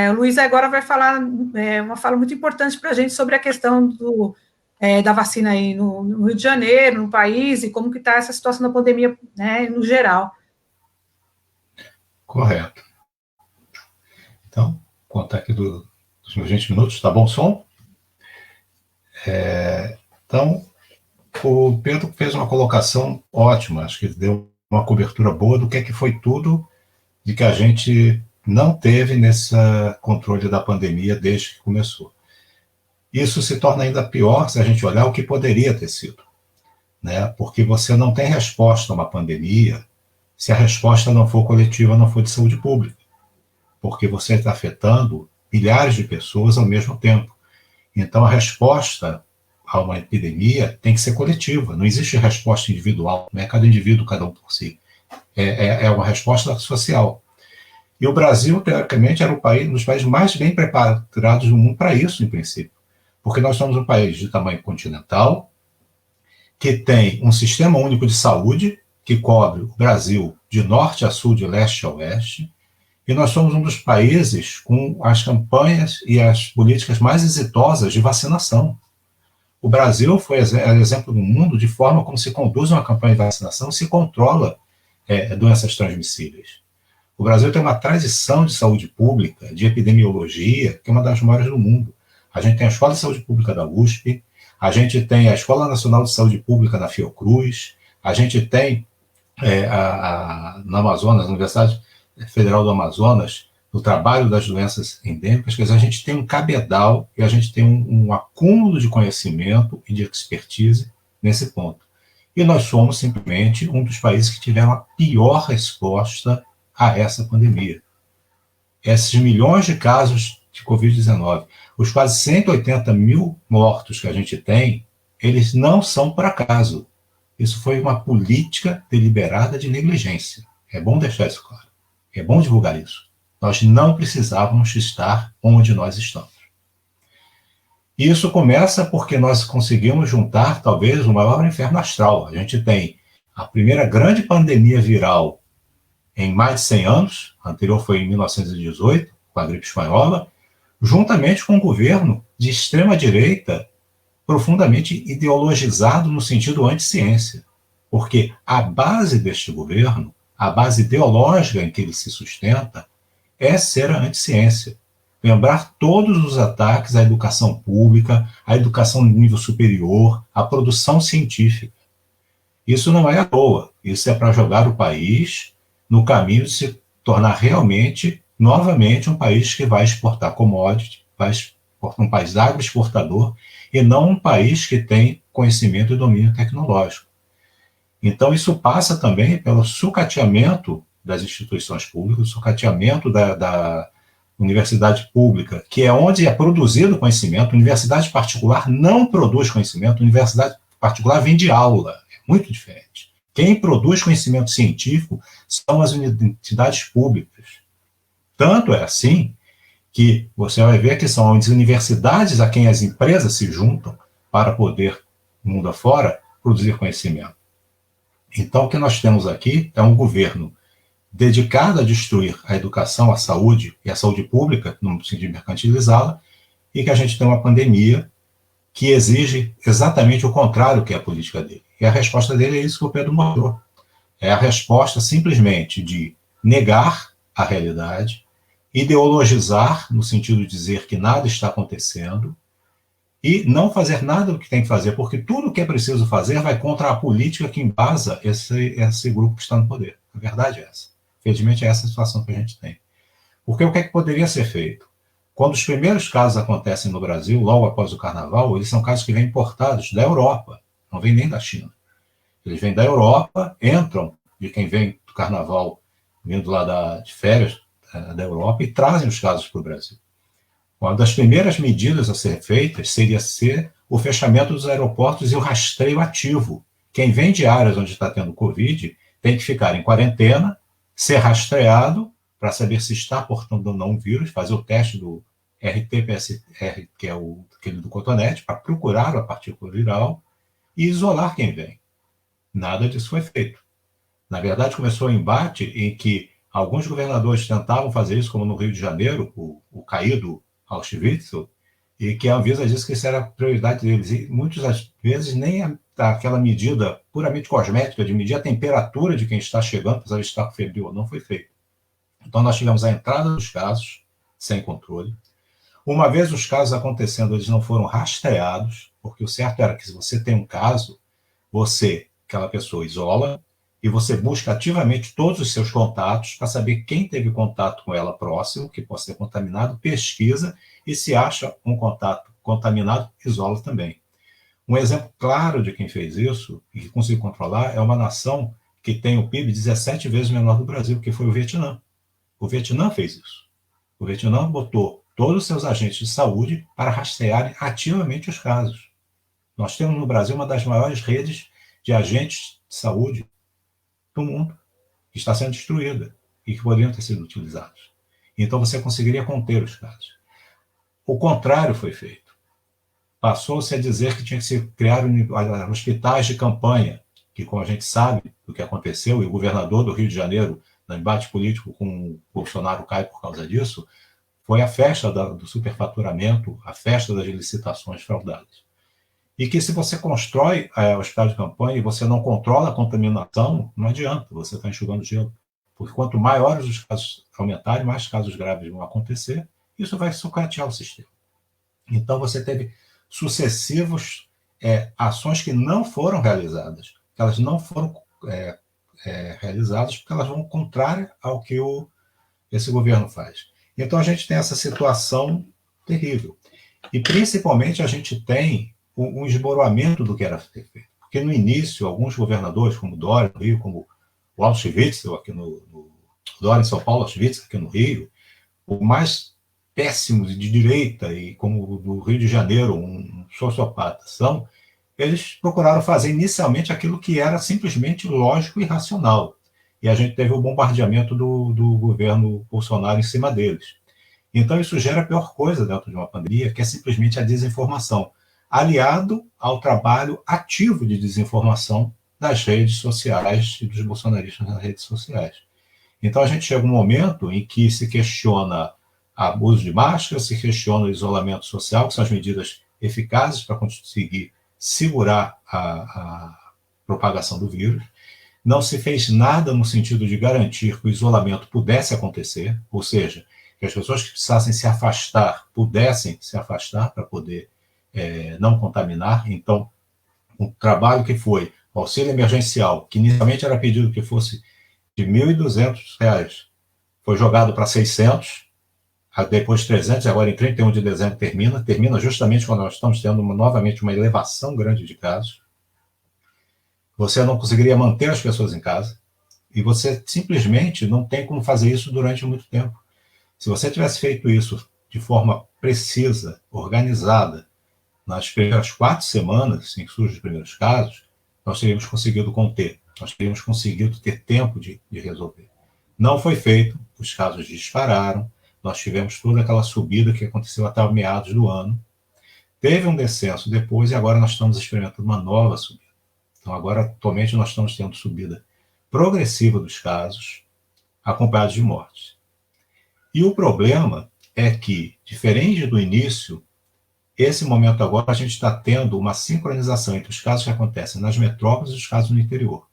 o Luiz agora vai falar uma fala muito importante para a gente sobre a questão da vacina aí no Rio de Janeiro, no país, e como que está essa situação da pandemia, né, no geral. Correto. Então, contar aqui dos meus 20 minutos, tá bom o som? Então, o Pedro fez uma colocação ótima, acho que deu uma cobertura boa do que foi tudo de que a gente não teve nesse controle da pandemia desde que começou. Isso se torna ainda pior se a gente olhar o que poderia ter sido, né? Porque você não tem resposta a uma pandemia se a resposta não for coletiva, não for de saúde pública, porque você está afetando milhares de pessoas ao mesmo tempo. Então, a resposta a uma epidemia tem que ser coletiva, não existe resposta individual, não é cada indivíduo, cada um por si. É uma resposta social. E o Brasil, teoricamente, era um dos países mais bem preparados do mundo para isso, em princípio. Porque nós somos um país de tamanho continental, que tem um sistema único de saúde, que cobre o Brasil de norte a sul, de leste a oeste, e nós somos um dos países com as campanhas e as políticas mais exitosas de vacinação. O Brasil foi exemplo do mundo de forma como se conduz uma campanha de vacinação e se controla doenças transmissíveis. O Brasil tem uma tradição de saúde pública, de epidemiologia, que é uma das maiores do mundo. A gente tem a Escola de Saúde Pública da USP, a gente tem a Escola Nacional de Saúde Pública da Fiocruz, a gente tem na Amazonas, a Universidade Federal do Amazonas, no trabalho das doenças endêmicas, quer dizer, a gente tem um cabedal e a gente tem um acúmulo de conhecimento e de expertise nesse ponto. E nós somos simplesmente um dos países que tiveram a pior resposta a essa pandemia. Esses milhões de casos de Covid-19, os quase 180 mil mortos que a gente tem, eles não são por acaso. Isso foi uma política deliberada de negligência. É bom deixar isso claro. É bom divulgar isso. Nós não precisávamos estar onde nós estamos. Isso começa porque nós conseguimos juntar, talvez, o maior inferno astral. A gente tem a primeira grande pandemia viral em mais de 100 anos, a anterior foi em 1918, com a gripe espanhola, juntamente com um governo de extrema-direita profundamente ideologizado no sentido anti-ciência. Porque a base deste governo, a base ideológica em que ele se sustenta, é ser a anti-ciência. Lembrar todos os ataques à educação pública, à educação de nível superior, à produção científica. Isso não é à toa. Isso é para jogar o país no caminho de se tornar realmente, novamente, um país que vai exportar commodities, um país agroexportador, e não um país que tem conhecimento e domínio tecnológico. Então, isso passa também pelo sucateamento das instituições públicas, o sucateamento da universidade pública, que é onde é produzido conhecimento. Universidade particular não produz conhecimento, universidade particular vende aula, é muito diferente. Quem produz conhecimento científico são as universidades públicas. Tanto é assim que você vai ver que são as universidades a quem as empresas se juntam para poder, mundo afora, produzir conhecimento. Então, o que nós temos aqui é um governo dedicado a destruir a educação, a saúde e a saúde pública, no sentido de mercantilizá-la, e que a gente tem uma pandemia que exige exatamente o contrário que é a política dele. E a resposta dele é isso que o Pedro mostrou. É a resposta simplesmente de negar a realidade, ideologizar, no sentido de dizer que nada está acontecendo, e não fazer nada do que tem que fazer, porque tudo o que é preciso fazer vai contra a política que embasa esse grupo que está no poder. A verdade é essa. Infelizmente, é essa a situação que a gente tem. Porque o que é que poderia ser feito? Quando os primeiros casos acontecem no Brasil, logo após o Carnaval, eles são casos que vêm importados da Europa, não vêm nem da China. Eles vêm da Europa, entram de quem vem do Carnaval, vindo lá de férias da Europa, e trazem os casos para o Brasil. Uma das primeiras medidas a ser feitas seria o fechamento dos aeroportos e o rastreio ativo. Quem vem de áreas onde está tendo Covid tem que ficar em quarentena, ser rastreado para saber se está portando ou não um vírus, fazer o teste do RT-PCR, que é aquele do cotonete, para procurar a partícula viral e isolar quem vem. Nada disso foi feito. Na verdade, começou um embate em que alguns governadores tentavam fazer isso, como no Rio de Janeiro, o caído Auschwitz, e que a Anvisa disse que isso era a prioridade deles. E muitas vezes nem aquela medida puramente cosmética de medir a temperatura de quem está chegando, para saber se está com febre ou não, foi feito. Então, nós tivemos a entrada dos casos sem controle. Uma vez os casos acontecendo, eles não foram rastreados, porque o certo era que se você tem um caso, aquela pessoa, isola, e você busca ativamente todos os seus contatos para saber quem teve contato com ela próximo, que possa ser contaminado, pesquisa, e se acha um contato contaminado, isola também. Um exemplo claro de quem fez isso e que conseguiu controlar é uma nação que tem o PIB 17 vezes menor do Brasil, que foi o Vietnã. O Vietnã fez isso. O Vietnã botou todos os seus agentes de saúde para rastrearem ativamente os casos. Nós temos no Brasil uma das maiores redes de agentes de saúde do mundo, que está sendo destruída e que poderiam ter sido utilizados. Então você conseguiria conter os casos. O contrário foi feito. Passou-se a dizer que tinha que se criar hospitais de campanha, que, como a gente sabe do que aconteceu, e o governador do Rio de Janeiro, no embate político com o Bolsonaro, cai por causa disso, foi a festa do superfaturamento, a festa das licitações fraudadas. E que se você constrói hospital de campanha e você não controla a contaminação, não adianta, você está enxugando gelo. Porque quanto maiores os casos aumentarem, mais casos graves vão acontecer, isso vai sucatear o sistema. Então você teve sucessivas ações que não foram realizadas. Elas não foram realizadas porque elas vão contrário ao que esse governo faz. Então a gente tem essa situação terrível. E principalmente a gente tem um esboroamento do que era feito. Porque no início, alguns governadores, como Dória no Rio, como o Auschwitz, aqui Dória em São Paulo, Auschwitz aqui no Rio, o mais péssimo de direita, e como o do Rio de Janeiro, um sociopata, eles procuraram fazer inicialmente aquilo que era simplesmente lógico e racional. E a gente teve o bombardeamento do governo Bolsonaro em cima deles. Então isso gera a pior coisa dentro de uma pandemia, que é simplesmente a desinformação, aliado ao trabalho ativo de desinformação das redes sociais e dos bolsonaristas nas redes sociais. Então a gente chega um momento em que se questiona abuso de máscara, se questiona o isolamento social, que são as medidas eficazes para conseguir segurar a propagação do vírus. Não se fez nada no sentido de garantir que o isolamento pudesse acontecer, ou seja, que as pessoas que precisassem se afastar pudessem se afastar para poder não contaminar. Então, o trabalho que foi o auxílio emergencial, que inicialmente era pedido que fosse de R$ 1.200, foi jogado para 600, depois 300, agora em 31 de dezembro termina justamente quando nós estamos tendo novamente uma elevação grande de casos. Você não conseguiria manter as pessoas em casa e você simplesmente não tem como fazer isso durante muito tempo. Se você tivesse feito isso de forma precisa, organizada, nas primeiras 4 semanas, em que surgem os primeiros casos, nós teríamos conseguido conter, nós teríamos conseguido ter tempo de resolver. Não foi feito, os casos dispararam, nós tivemos toda aquela subida que aconteceu até meados do ano, teve um descenso depois e agora nós estamos experimentando uma nova subida. Então agora, atualmente, nós estamos tendo subida progressiva dos casos, acompanhados de mortes. E o problema é que, diferente do início, esse momento agora a gente está tendo uma sincronização entre os casos que acontecem nas metrópoles e os casos no interior.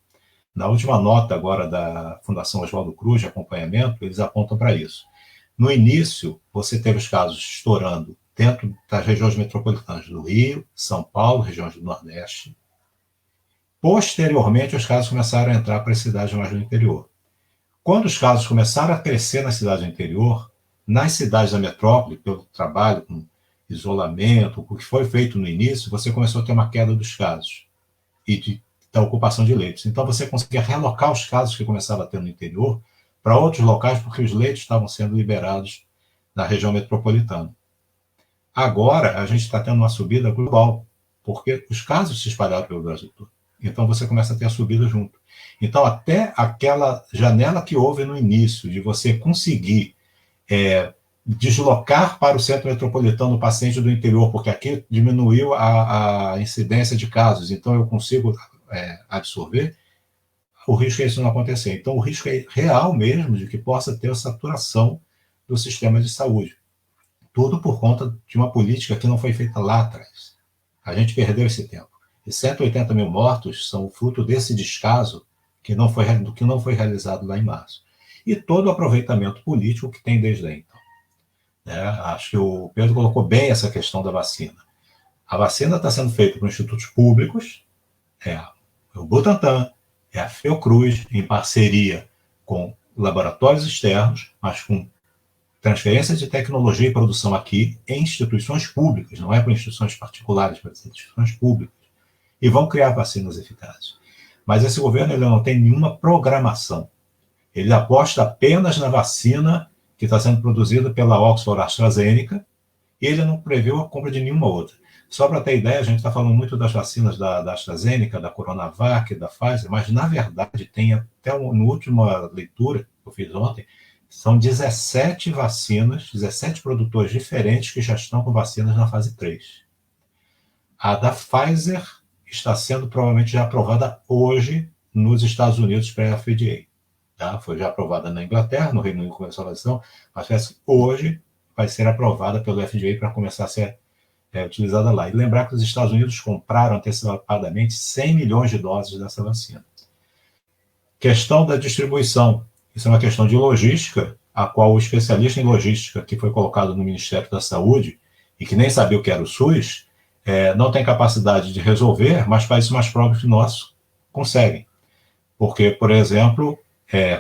Na última nota agora da Fundação Oswaldo Cruz, de acompanhamento, eles apontam para isso. No início, você teve os casos estourando dentro das regiões metropolitanas do Rio, São Paulo, regiões do Nordeste. Posteriormente, os casos começaram a entrar para as cidades mais do interior. Quando os casos começaram a crescer nas cidades do interior, nas cidades da metrópole, pelo trabalho com isolamento, o que foi feito no início, você começou a ter uma queda dos casos e da ocupação de leitos. Então, você conseguia realocar os casos que começava a ter no interior para outros locais, porque os leitos estavam sendo liberados na região metropolitana. Agora, a gente está tendo uma subida global, porque os casos se espalharam pelo Brasil todo. Então, você começa a ter a subida junto. Então, até aquela janela que houve no início, de você conseguir deslocar para o centro metropolitano o paciente do interior, porque aqui diminuiu a incidência de casos, então eu consigo absorver, o risco é isso não acontecer. Então, o risco é real mesmo de que possa ter a saturação do sistema de saúde. Tudo por conta de uma política que não foi feita lá atrás. A gente perdeu esse tempo. E 180 mil mortos são o fruto desse descaso que não foi realizado lá em março. E todo o aproveitamento político que tem desde aí, então. Acho que o Pedro colocou bem essa questão da vacina. A vacina está sendo feita por institutos públicos, o Butantan, é a Fiocruz, em parceria com laboratórios externos, mas com transferência de tecnologia e produção aqui em instituições públicas, não é para instituições particulares, para instituições públicas, e vão criar vacinas eficazes. Mas esse governo ele não tem nenhuma programação. Ele aposta apenas na vacina que está sendo produzida pela Oxford AstraZeneca, e ele não preveu a compra de nenhuma outra. Só para ter ideia, a gente está falando muito das vacinas da AstraZeneca, da Coronavac, da Pfizer, mas, na verdade, tem até na última leitura que eu fiz ontem, são 17 vacinas, 17 produtores diferentes que já estão com vacinas na fase 3. A da Pfizer está sendo provavelmente já aprovada hoje nos Estados Unidos pela FDA. Tá? Foi já aprovada na Inglaterra, no Reino Unido começou a vacinação, mas parece que hoje vai ser aprovada pelo FDA para começar a ser utilizada lá. E lembrar que os Estados Unidos compraram antecipadamente 100 milhões de doses dessa vacina. Questão da distribuição. Isso é uma questão de logística, a qual o especialista em logística que foi colocado no Ministério da Saúde e que nem sabia o que era o SUS, não tem capacidade de resolver, mas países mais próximos que nós conseguem. Porque, por exemplo,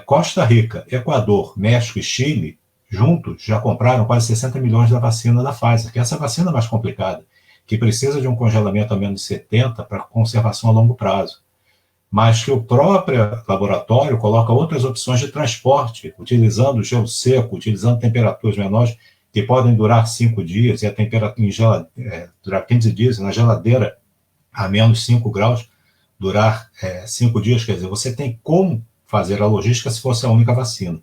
Costa Rica, Equador, México e Chile, juntos, já compraram quase 60 milhões da vacina da Pfizer, que é essa vacina mais complicada, que precisa de um congelamento a menos de 70 para conservação a longo prazo. Mas que o próprio laboratório coloca outras opções de transporte, utilizando gelo seco, utilizando temperaturas menores, que podem durar 5 dias, e a temperatura durar 15 dias, e na geladeira a menos 5 graus, durar 5 dias. Quer dizer, você tem como fazer a logística se fosse a única vacina.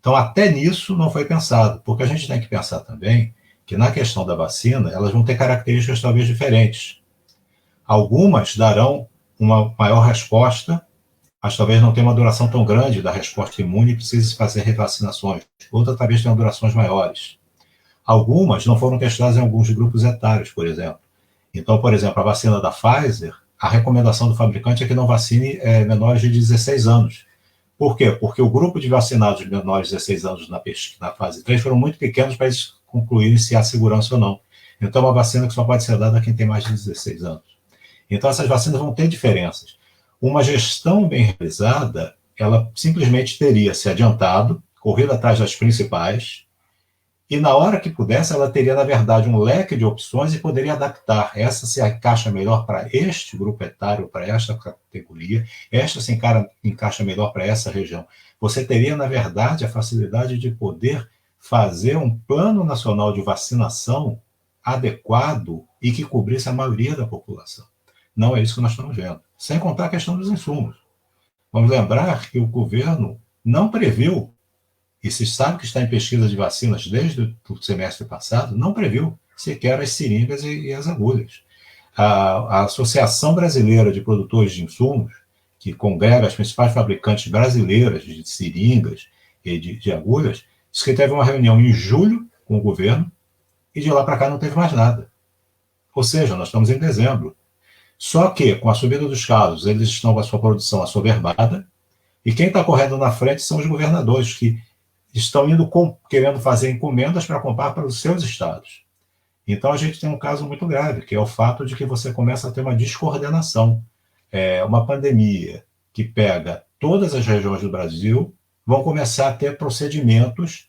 Então, até nisso não foi pensado, porque a gente tem que pensar também que na questão da vacina, elas vão ter características talvez diferentes. Algumas darão uma maior resposta, mas talvez não tenha uma duração tão grande da resposta imune e precise fazer revacinações. Outras talvez tenham durações maiores. Algumas não foram testadas em alguns grupos etários, por exemplo. Então, por exemplo, a vacina da Pfizer, a recomendação do fabricante é que não vacine menores de 16 anos. Por quê? Porque o grupo de vacinados menores de 16 anos na fase 3 foram muito pequenos para eles concluírem se há segurança ou não. Então, é uma vacina que só pode ser dada a quem tem mais de 16 anos. Então, essas vacinas vão ter diferenças. Uma gestão bem realizada, ela simplesmente teria se adiantado, corrido atrás das principais, e na hora que pudesse, ela teria, na verdade, um leque de opções e poderia adaptar. Essa se encaixa melhor para este grupo etário, para esta categoria, esta se encaixa melhor para essa região. Você teria, na verdade, a facilidade de poder fazer um plano nacional de vacinação adequado e que cobrisse a maioria da população. Não é isso que nós estamos vendo. Sem contar a questão dos insumos. Vamos lembrar que o governo não previu, e se sabe que está em pesquisa de vacinas desde o semestre passado, não previu sequer as seringas e as agulhas. A Associação Brasileira de Produtores de Insumos, que congrega as principais fabricantes brasileiras de seringas e de agulhas, disse que teve uma reunião em julho com o governo e de lá para cá não teve mais nada. Ou seja, nós estamos em dezembro. Só que, com a subida dos casos, eles estão com a sua produção assoberbada, e quem está correndo na frente são os governadores, que estão querendo fazer encomendas para comprar para os seus estados. Então, a gente tem um caso muito grave, que é o fato de que você começa a ter uma descoordenação. Uma pandemia que pega todas as regiões do Brasil, vão começar a ter procedimentos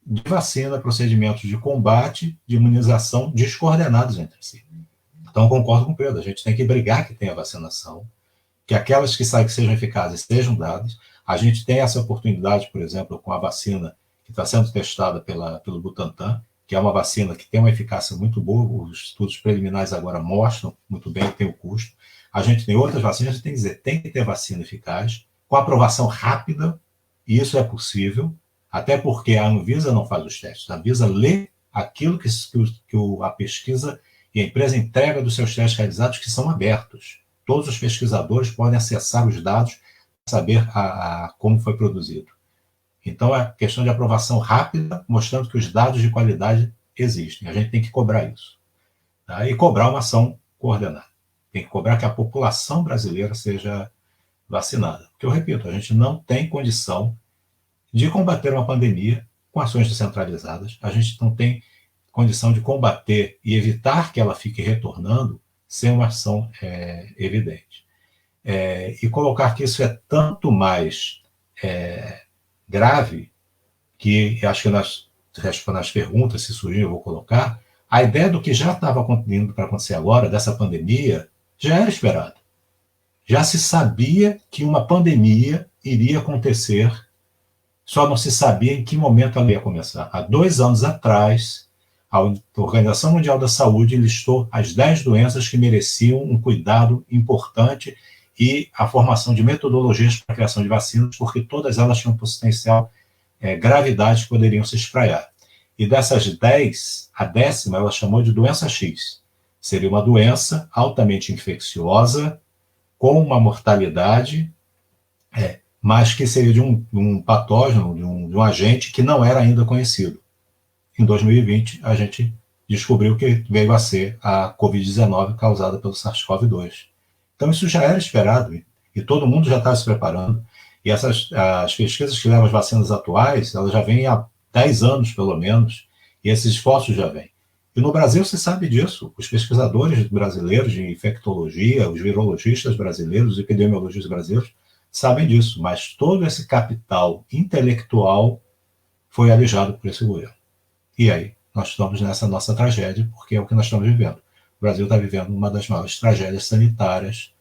de vacina, procedimentos de combate, de imunização descoordenados entre si. Então, concordo com o Pedro, a gente tem que brigar que tenha vacinação, que aquelas que sejam eficazes sejam dadas. A gente tem essa oportunidade, por exemplo, com a vacina que está sendo testada pelo Butantan, que é uma vacina que tem uma eficácia muito boa, os estudos preliminares agora mostram muito bem que tem o custo. A gente tem outras vacinas, a gente tem que dizer, tem que ter vacina eficaz, com aprovação rápida, e isso é possível, até porque a Anvisa não faz os testes, a Anvisa lê aquilo que a pesquisa e a empresa entrega dos seus testes realizados, que são abertos. Todos os pesquisadores podem acessar os dados para saber como foi produzido. Então, é questão de aprovação rápida, mostrando que os dados de qualidade existem. A gente tem que cobrar isso. Tá? E cobrar uma ação coordenada. Tem que cobrar que a população brasileira seja vacinada. Porque, eu repito, a gente não tem condição de combater uma pandemia com ações descentralizadas. A gente não tem condição de combater e evitar que ela fique retornando sem uma ação evidente. e colocar que isso é tanto mais grave, que acho que nas perguntas, se surgir, eu vou colocar, a ideia do que já estava indo para acontecer agora, dessa pandemia, já era esperado. Já se sabia que uma pandemia iria acontecer, só não se sabia em que momento ela ia começar. Há 2 anos atrás, a Organização Mundial da Saúde listou as 10 doenças que mereciam um cuidado importante e a formação de metodologias para a criação de vacinas, porque todas elas tinham potencial gravidade que poderiam se espraiar. E dessas 10, a 10ª ela chamou de doença X. Seria uma doença altamente infecciosa, com uma mortalidade, mas que seria de um patógeno, de um agente que não era ainda conhecido. Em 2020, a gente descobriu que veio a ser a Covid-19 causada pelo SARS-CoV-2. Então, isso já era esperado e todo mundo já estava se preparando. E as pesquisas que levam as vacinas atuais, elas já vêm há 10 anos, pelo menos, e esses esforços já vêm. E no Brasil se sabe disso. Os pesquisadores brasileiros de infectologia, os virologistas brasileiros, os epidemiologistas brasileiros, sabem disso. Mas todo esse capital intelectual foi alijado por esse governo. E aí, nós estamos nessa nossa tragédia, porque é o que nós estamos vivendo. O Brasil está vivendo uma das maiores tragédias sanitárias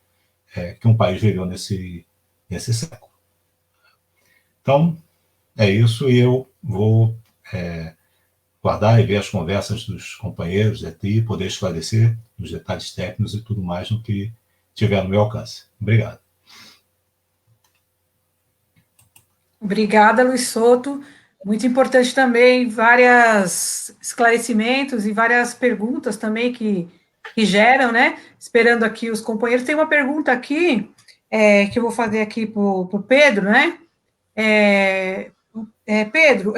que um país viveu nesse século. Então, é isso, e eu vou guardar e ver as conversas dos companheiros aqui, poder esclarecer os detalhes técnicos e tudo mais no que tiver no meu alcance. Obrigado. Obrigada, Luiz Souto. Muito importante também, vários esclarecimentos e várias perguntas também que geram, né? Esperando aqui os companheiros. Tem uma pergunta aqui, que eu vou fazer aqui para o Pedro, né? Pedro,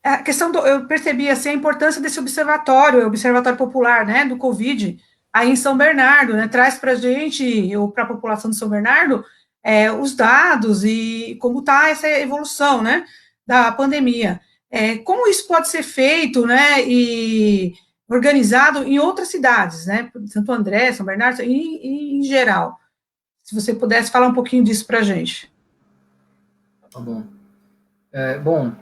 a questão eu percebi assim, a importância desse observatório popular, né, do Covid, aí em São Bernardo, né, traz para a gente, ou para a população de São Bernardo, os dados e como está essa evolução, né, da pandemia. Como isso pode ser feito, né, e organizado em outras cidades, né, Santo André, São Bernardo, e em geral. Se você pudesse falar um pouquinho disso para a gente. Tá bom.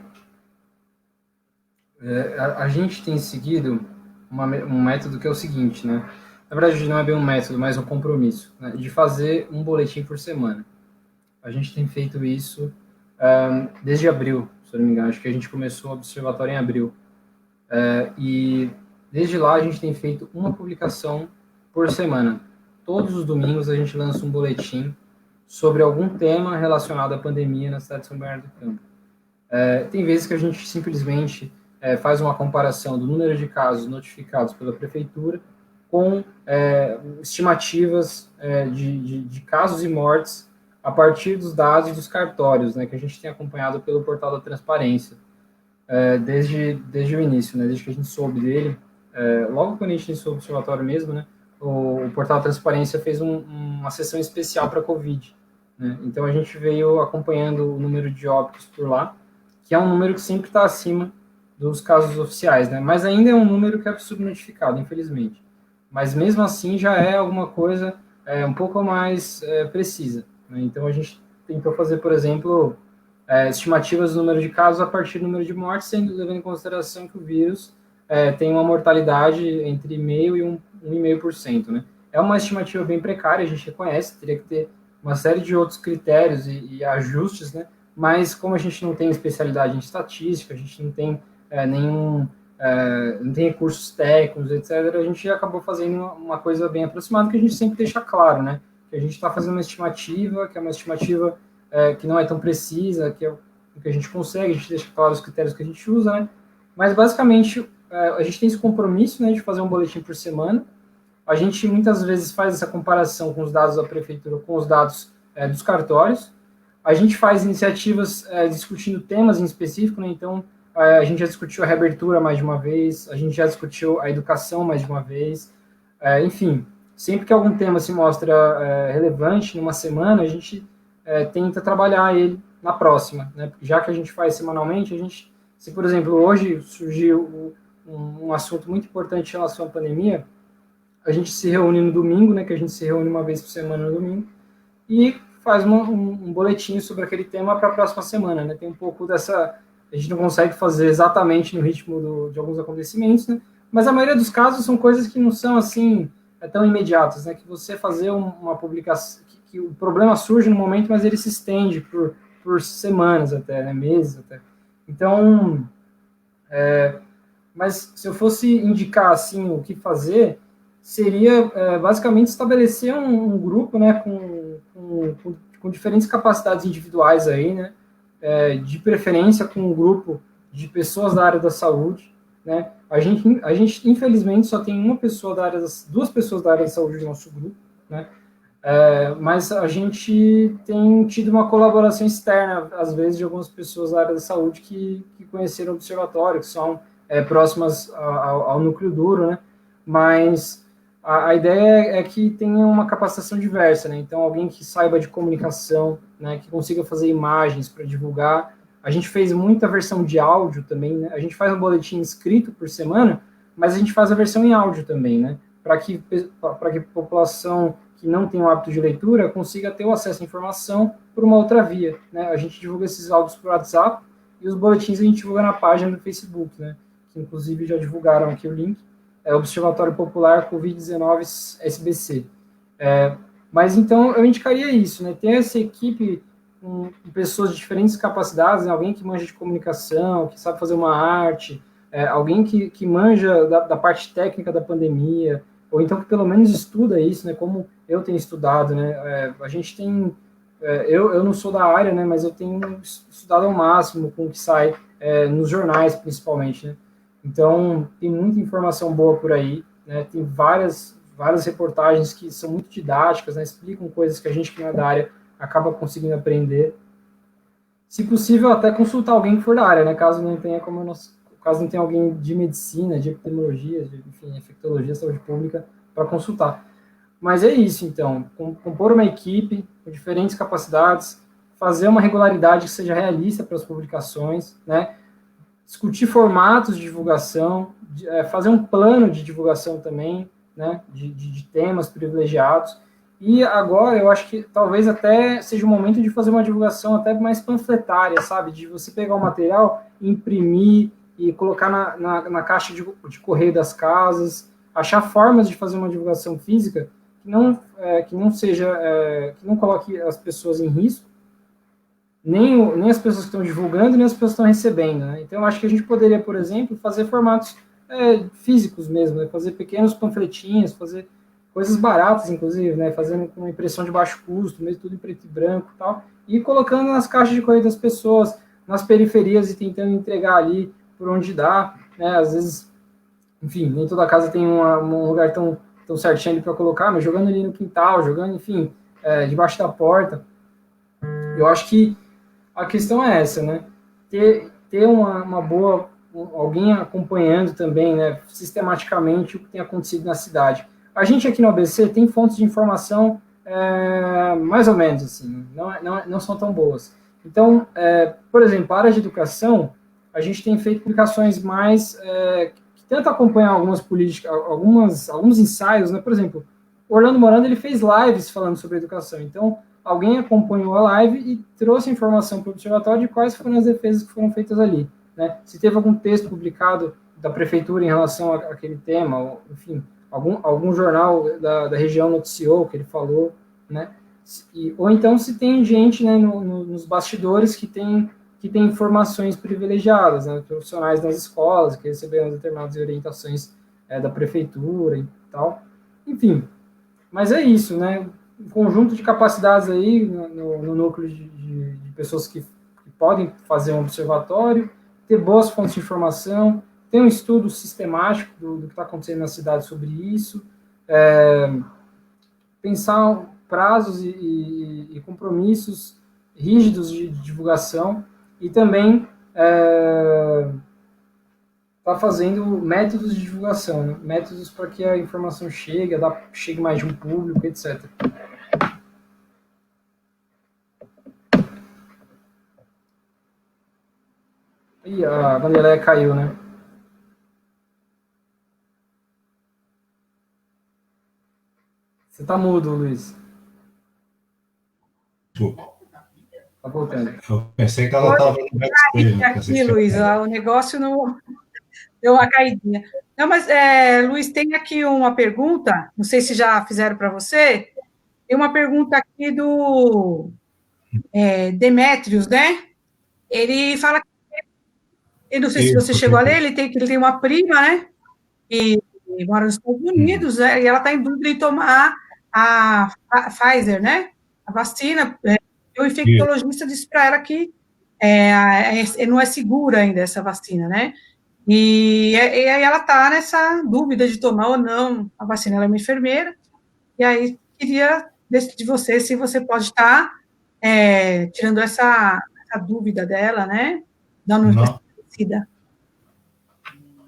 A gente tem seguido um método que é o seguinte, né? Na verdade, não é bem um método, mas um compromisso, né? De fazer um boletim por semana. A gente tem feito isso desde abril, se eu não me engano. Acho que a gente começou o observatório em abril. E desde lá a gente tem feito uma publicação por semana. Todos os domingos a gente lança um boletim sobre algum tema relacionado à pandemia na cidade de São Bernardo do Campo. Tem vezes que a gente simplesmente faz uma comparação do número de casos notificados pela prefeitura com estimativas de casos e mortes a partir dos dados dos cartórios, né, que a gente tem acompanhado pelo portal da transparência desde o início, né, desde que a gente soube dele. Logo quando a gente iniciou o observatório mesmo, né, o portal da transparência fez uma sessão especial para a Covid, né, então a gente veio acompanhando o número de óbitos por lá, que é um número que sempre está acima dos casos oficiais, né? Mas ainda é um número que é subnotificado, infelizmente. Mas mesmo assim já é alguma coisa um pouco mais precisa, né? Então a gente tentou fazer, por exemplo, estimativas do número de casos a partir do número de mortes, levando em consideração que o vírus tem uma mortalidade entre 0,5% e 1,5%, né? É uma estimativa bem precária, a gente reconhece, teria que ter uma série de outros critérios e ajustes, né? Mas como a gente não tem especialidade em estatística, a gente não tem não tem recursos técnicos, etc., a gente acabou fazendo uma coisa bem aproximada, que a gente sempre deixa claro, né? Que a gente está fazendo uma estimativa, que é uma estimativa que não é tão precisa, que é o que a gente consegue, a gente deixa claro os critérios que a gente usa, né? Mas, basicamente, a gente tem esse compromisso, né, de fazer um boletim por semana. A gente, muitas vezes, faz essa comparação com os dados da prefeitura, com os dados dos cartórios. A gente faz iniciativas discutindo temas em específico, né? Então, a gente já discutiu a reabertura mais de uma vez, a gente já discutiu a educação mais de uma vez. Enfim, sempre que algum tema se mostra relevante numa semana, a gente tenta trabalhar ele na próxima, né? Porque já que a gente faz semanalmente, se, por exemplo, hoje surgiu um assunto muito importante em relação à pandemia, a gente se reúne no domingo, né? Que a gente se reúne uma vez por semana no domingo, e faz um boletim sobre aquele tema para a próxima semana, né? Tem um pouco dessa... A gente não consegue fazer exatamente no ritmo de alguns acontecimentos, né? Mas a maioria dos casos são coisas que não são, assim, tão imediatas, né? Que você fazer uma publicação... Que o problema surge no momento, mas ele se estende por semanas até, né? Meses até. Então... mas se eu fosse indicar, assim, o que fazer, seria basicamente estabelecer um grupo, né, com diferentes capacidades individuais aí, né, de preferência com um grupo de pessoas da área da saúde, né. A gente infelizmente só tem duas pessoas da área da saúde no nosso grupo, né. Mas a gente tem tido uma colaboração externa, às vezes, de algumas pessoas da área da saúde que conheceram o observatório, que são próximas ao núcleo duro, né? Mas a ideia é que tenha uma capacitação diversa, né? Então, alguém que saiba de comunicação, né? Que consiga fazer imagens para divulgar. A gente fez muita versão de áudio também, né? A gente faz um boletim escrito por semana, mas a gente faz a versão em áudio também, né? Para que a população que não tem o hábito de leitura consiga ter o acesso à informação por uma outra via, né? A gente divulga esses áudios por WhatsApp e os boletins a gente divulga na página do Facebook, né? Que inclusive já divulgaram aqui o link, Observatório Popular Covid-19 SBC. Mas então eu indicaria isso, né? Ter essa equipe com pessoas de diferentes capacidades, né? Alguém que manja de comunicação, que sabe fazer uma arte, alguém que manja da parte técnica da pandemia, ou então que pelo menos estuda isso, né? Como eu tenho estudado, né? A gente tem... eu não sou da área, né? Mas eu tenho estudado ao máximo com o que sai nos jornais, principalmente, né? Então, tem muita informação boa por aí, né? Tem várias reportagens que são muito didáticas, né? Explicam coisas que a gente que não é da área acaba conseguindo aprender. Se possível, até consultar alguém que for da área, né? Caso não tenha caso não tenha alguém de medicina, de epidemiologia, enfim, infectologia, saúde pública, para consultar. Mas é isso, então. Compor uma equipe com diferentes capacidades, fazer uma regularidade que seja realista para as publicações, né? Discutir formatos de divulgação, fazer um plano de divulgação também, né, de temas privilegiados. E agora eu acho que talvez até seja o momento de fazer uma divulgação até mais panfletária, sabe? De você pegar o material, imprimir e colocar na caixa de correio das casas, achar formas de fazer uma divulgação física que não seja, que não coloque as pessoas em risco, nem as pessoas que estão divulgando, nem as pessoas que estão recebendo, né? Então, eu acho que a gente poderia, por exemplo, fazer formatos físicos mesmo, né? Fazer pequenos panfletinhos, fazer coisas baratas, inclusive, né? Fazendo com impressão de baixo custo, mesmo tudo em preto e branco e tal, e colocando nas caixas de correio das pessoas, nas periferias e tentando entregar ali por onde dá, né? Às vezes, enfim, nem toda casa tem um lugar tão certinho ali para colocar, mas jogando ali no quintal, jogando, enfim, debaixo da porta. Eu acho que a questão é essa, né? Ter uma boa... alguém acompanhando também, né, sistematicamente o que tem acontecido na cidade. A gente aqui no ABC tem fontes de informação mais ou menos, assim, não são tão boas. Então, por exemplo, a área de educação, a gente tem feito publicações mais... que tentam acompanhar algumas políticas, alguns ensaios, né? Por exemplo, Orlando Morando, ele fez lives falando sobre educação. Então, alguém acompanhou a live e trouxe informação para o observatório de quais foram as defesas que foram feitas ali, né? Se teve algum texto publicado da prefeitura em relação àquele tema, ou, enfim, algum jornal da região noticiou o que ele falou, né? Ou então se tem gente, né, nos bastidores que tem informações privilegiadas, né? Profissionais nas escolas que receberam determinadas orientações da prefeitura e tal. Enfim, mas é isso, né? Um conjunto de capacidades aí no núcleo de pessoas que podem fazer um observatório, ter boas fontes de informação, ter um estudo sistemático do que está acontecendo na cidade sobre isso, pensar prazos e compromissos rígidos de divulgação e também está fazendo métodos de divulgação, né? Métodos para que a informação chegue mais de um público, etc. Ih, a Vanderleia caiu, né? Você tá mudo, Luiz. Tá voltando. Eu pensei que ela estava no backstage. Aqui, Luiz, o negócio não deu uma caidinha. Não, mas, Luiz, tem aqui uma pergunta, não sei se já fizeram para você, tem uma pergunta aqui do Demétrios, né? Ele fala, eu não sei se você chegou a ler, ele tem uma prima, né? Que mora nos Estados Unidos, né? E ela está em dúvida em tomar a Pfizer, né? A vacina. O infectologista disse para ela que não é segura ainda essa vacina, né? E aí ela está nessa dúvida de tomar ou não a vacina. Ela é uma enfermeira, e aí queria de você se você pode estar tirando essa dúvida dela, né? Dando uma esclarecida.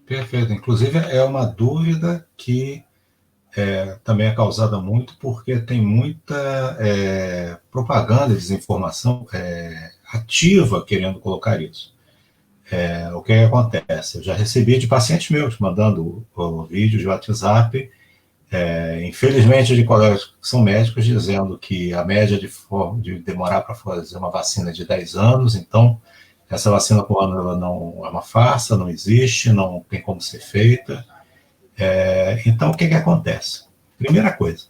Perfeito. Inclusive, é uma dúvida que também é causada muito porque tem muita propaganda e desinformação ativa querendo colocar isso. O que acontece? Eu já recebi de pacientes meus mandando o vídeo de WhatsApp, infelizmente de colegas que são médicos, dizendo que a média de demorar para fazer uma vacina é de 10 anos, então essa vacina por ano ela não é uma farsa, não existe, não tem como ser feita. Então, o que acontece? Primeira coisa,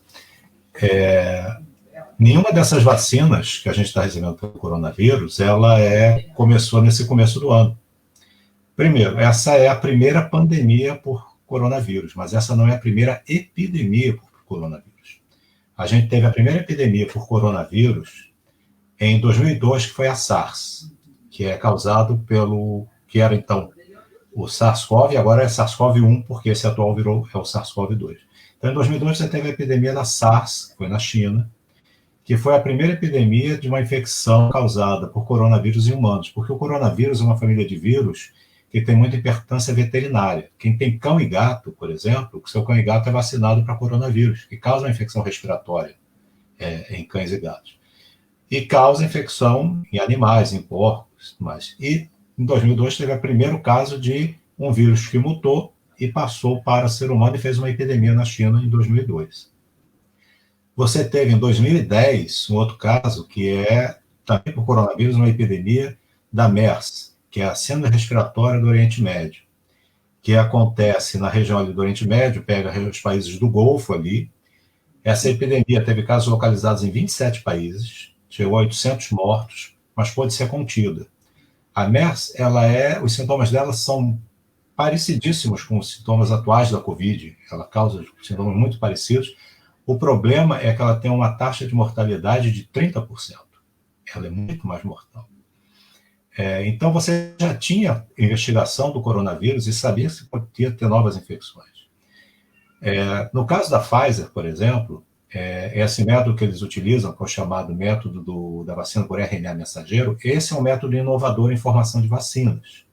nenhuma dessas vacinas que a gente está recebendo pelo coronavírus, ela começou nesse começo do ano. Primeiro, essa é a primeira pandemia por coronavírus, mas essa não é a primeira epidemia por coronavírus. A gente teve a primeira epidemia por coronavírus em 2002, que foi a SARS, que é causado que era então o SARS-CoV, agora é SARS-CoV-1, porque esse atual é o SARS-CoV-2. Então, em 2002, você teve a epidemia da SARS, que foi na China, que foi a primeira epidemia de uma infecção causada por coronavírus em humanos, porque o coronavírus é uma família de vírus que tem muita importância veterinária. Quem tem cão e gato, por exemplo, o seu cão e gato é vacinado para coronavírus, que causa uma infecção respiratória em cães e gatos. E causa infecção em animais, em porcos, mas e em 2002 teve o primeiro caso de um vírus que mutou e passou para ser humano e fez uma epidemia na China em 2002. Você teve em 2010 um outro caso que também por coronavírus, uma epidemia da MERS, que é a síndrome respiratória do Oriente Médio, que acontece na região ali do Oriente Médio, pega os países do Golfo ali. Essa epidemia teve casos localizados em 27 países, chegou a 800 mortos, mas pode ser contida. A MERS, os sintomas dela são parecidíssimos com os sintomas atuais da Covid, ela causa sintomas muito parecidos. O problema é que ela tem uma taxa de mortalidade de 30%. Ela é muito mais mortal. Então, você já tinha investigação do coronavírus e sabia que podia ter novas infecções. No caso da Pfizer, por exemplo, esse método que eles utilizam, que é o chamado método da vacina por RNA mensageiro, esse é um método inovador em formação de vacinas,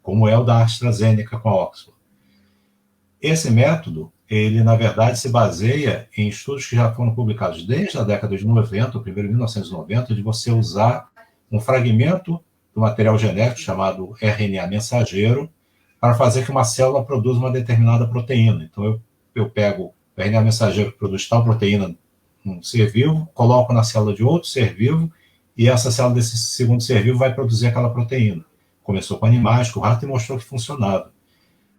como é o da AstraZeneca com a Oxford. Esse método, ele, na verdade, se baseia em estudos que já foram publicados desde a década de 90, o primeiro em 1990, de você usar um fragmento do material genético chamado RNA mensageiro para fazer que uma célula produza uma determinada proteína. Então, eu pego o RNA mensageiro que produz tal proteína num ser vivo, coloco na célula de outro ser vivo, e essa célula desse segundo ser vivo vai produzir aquela proteína. Começou com animais, com rato, e mostrou que funcionava.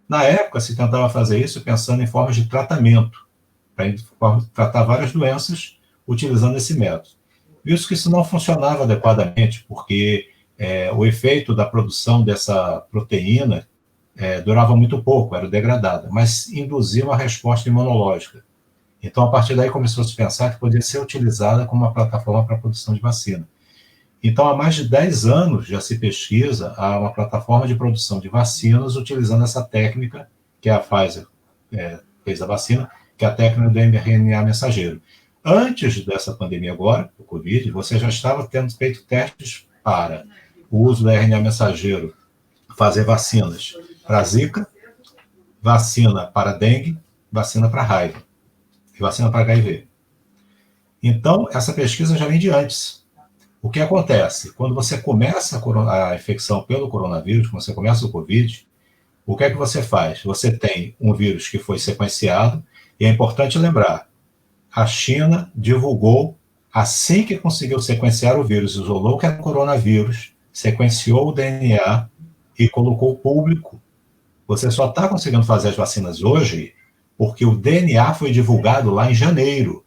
Na época, se tentava fazer isso pensando em formas de tratamento, para tratar várias doenças utilizando esse método. Visto que isso não funcionava adequadamente, porque o efeito da produção dessa proteína durava muito pouco, era degradada, mas induzia uma resposta imunológica. Então, a partir daí, começou a se pensar que poderia ser utilizada como uma plataforma para a produção de vacina. Então, há mais de 10 anos já se pesquisa uma plataforma de produção de vacinas utilizando essa técnica, que a Pfizer fez a vacina, que é a técnica do mRNA mensageiro. Antes dessa pandemia agora, do Covid, você já estava tendo feito testes para o uso do RNA mensageiro, fazer vacinas para Zika, vacina para dengue, vacina para raiva e vacina para HIV. Então, essa pesquisa já vem de antes. O que acontece? Quando você começa a infecção pelo coronavírus, quando você começa o Covid, o que é que você faz? Você tem um vírus que foi sequenciado, e é importante lembrar, a China divulgou Assim que conseguiu sequenciar o vírus, isolou que era o coronavírus, sequenciou o DNA e colocou público. Você só está conseguindo fazer as vacinas hoje porque o DNA foi divulgado lá em janeiro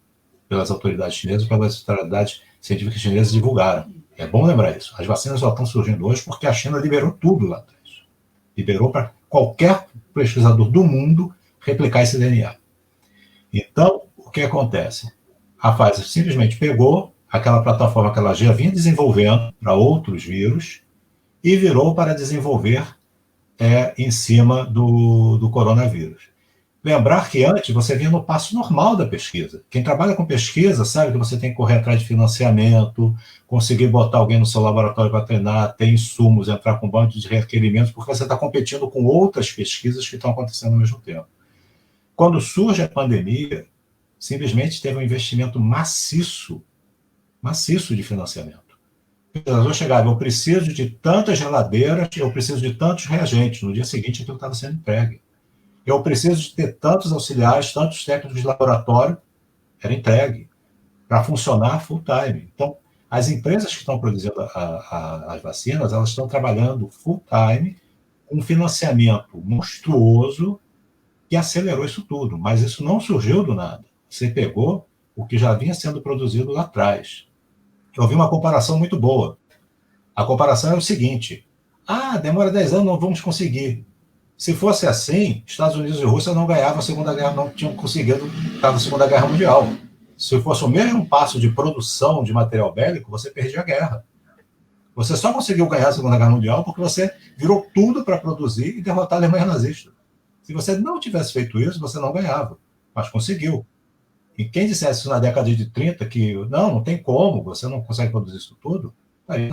pelas autoridades chinesas, pelas autoridades científicas chinesas divulgaram. É bom lembrar isso. As vacinas só estão surgindo hoje porque a China liberou tudo lá atrás. Liberou para qualquer pesquisador do mundo replicar esse DNA. Então, o que acontece? A Pfizer simplesmente pegou aquela plataforma que ela já vinha desenvolvendo para outros vírus e virou para desenvolver em cima do coronavírus. Lembrar que antes você vinha no passo normal da pesquisa. Quem trabalha com pesquisa sabe que você tem que correr atrás de financiamento, conseguir botar alguém no seu laboratório para treinar, ter insumos, entrar com um bando de requerimentos, porque você está competindo com outras pesquisas que estão acontecendo ao mesmo tempo. Quando surge a pandemia, simplesmente teve um investimento maciço de financiamento. O pesquisador chegava, eu preciso de tantas geladeiras, eu preciso de tantos reagentes. No dia seguinte, aquilo estava sendo entregue. Eu preciso de ter tantos auxiliares, tantos técnicos de laboratório, era entregue, para funcionar full time. Então, as empresas que estão produzindo as vacinas, elas estão trabalhando full time, com um financiamento monstruoso, que acelerou isso tudo. Mas isso não surgiu do nada. Você pegou o que já vinha sendo produzido lá atrás. Eu vi uma comparação muito boa. A comparação é o seguinte: demora 10 anos, não vamos conseguir. Se fosse assim, Estados Unidos e Rússia não ganhavam a Segunda Guerra, não tinham conseguido estar na Segunda Guerra Mundial. Se fosse o mesmo passo de produção de material bélico, você perdia a guerra. Você só conseguiu ganhar a Segunda Guerra Mundial porque você virou tudo para produzir e derrotar a Alemanha nazista. Se você não tivesse feito isso, você não ganhava, mas conseguiu. E quem dissesse isso na década de 30, que não tem como, você não consegue produzir isso tudo, aí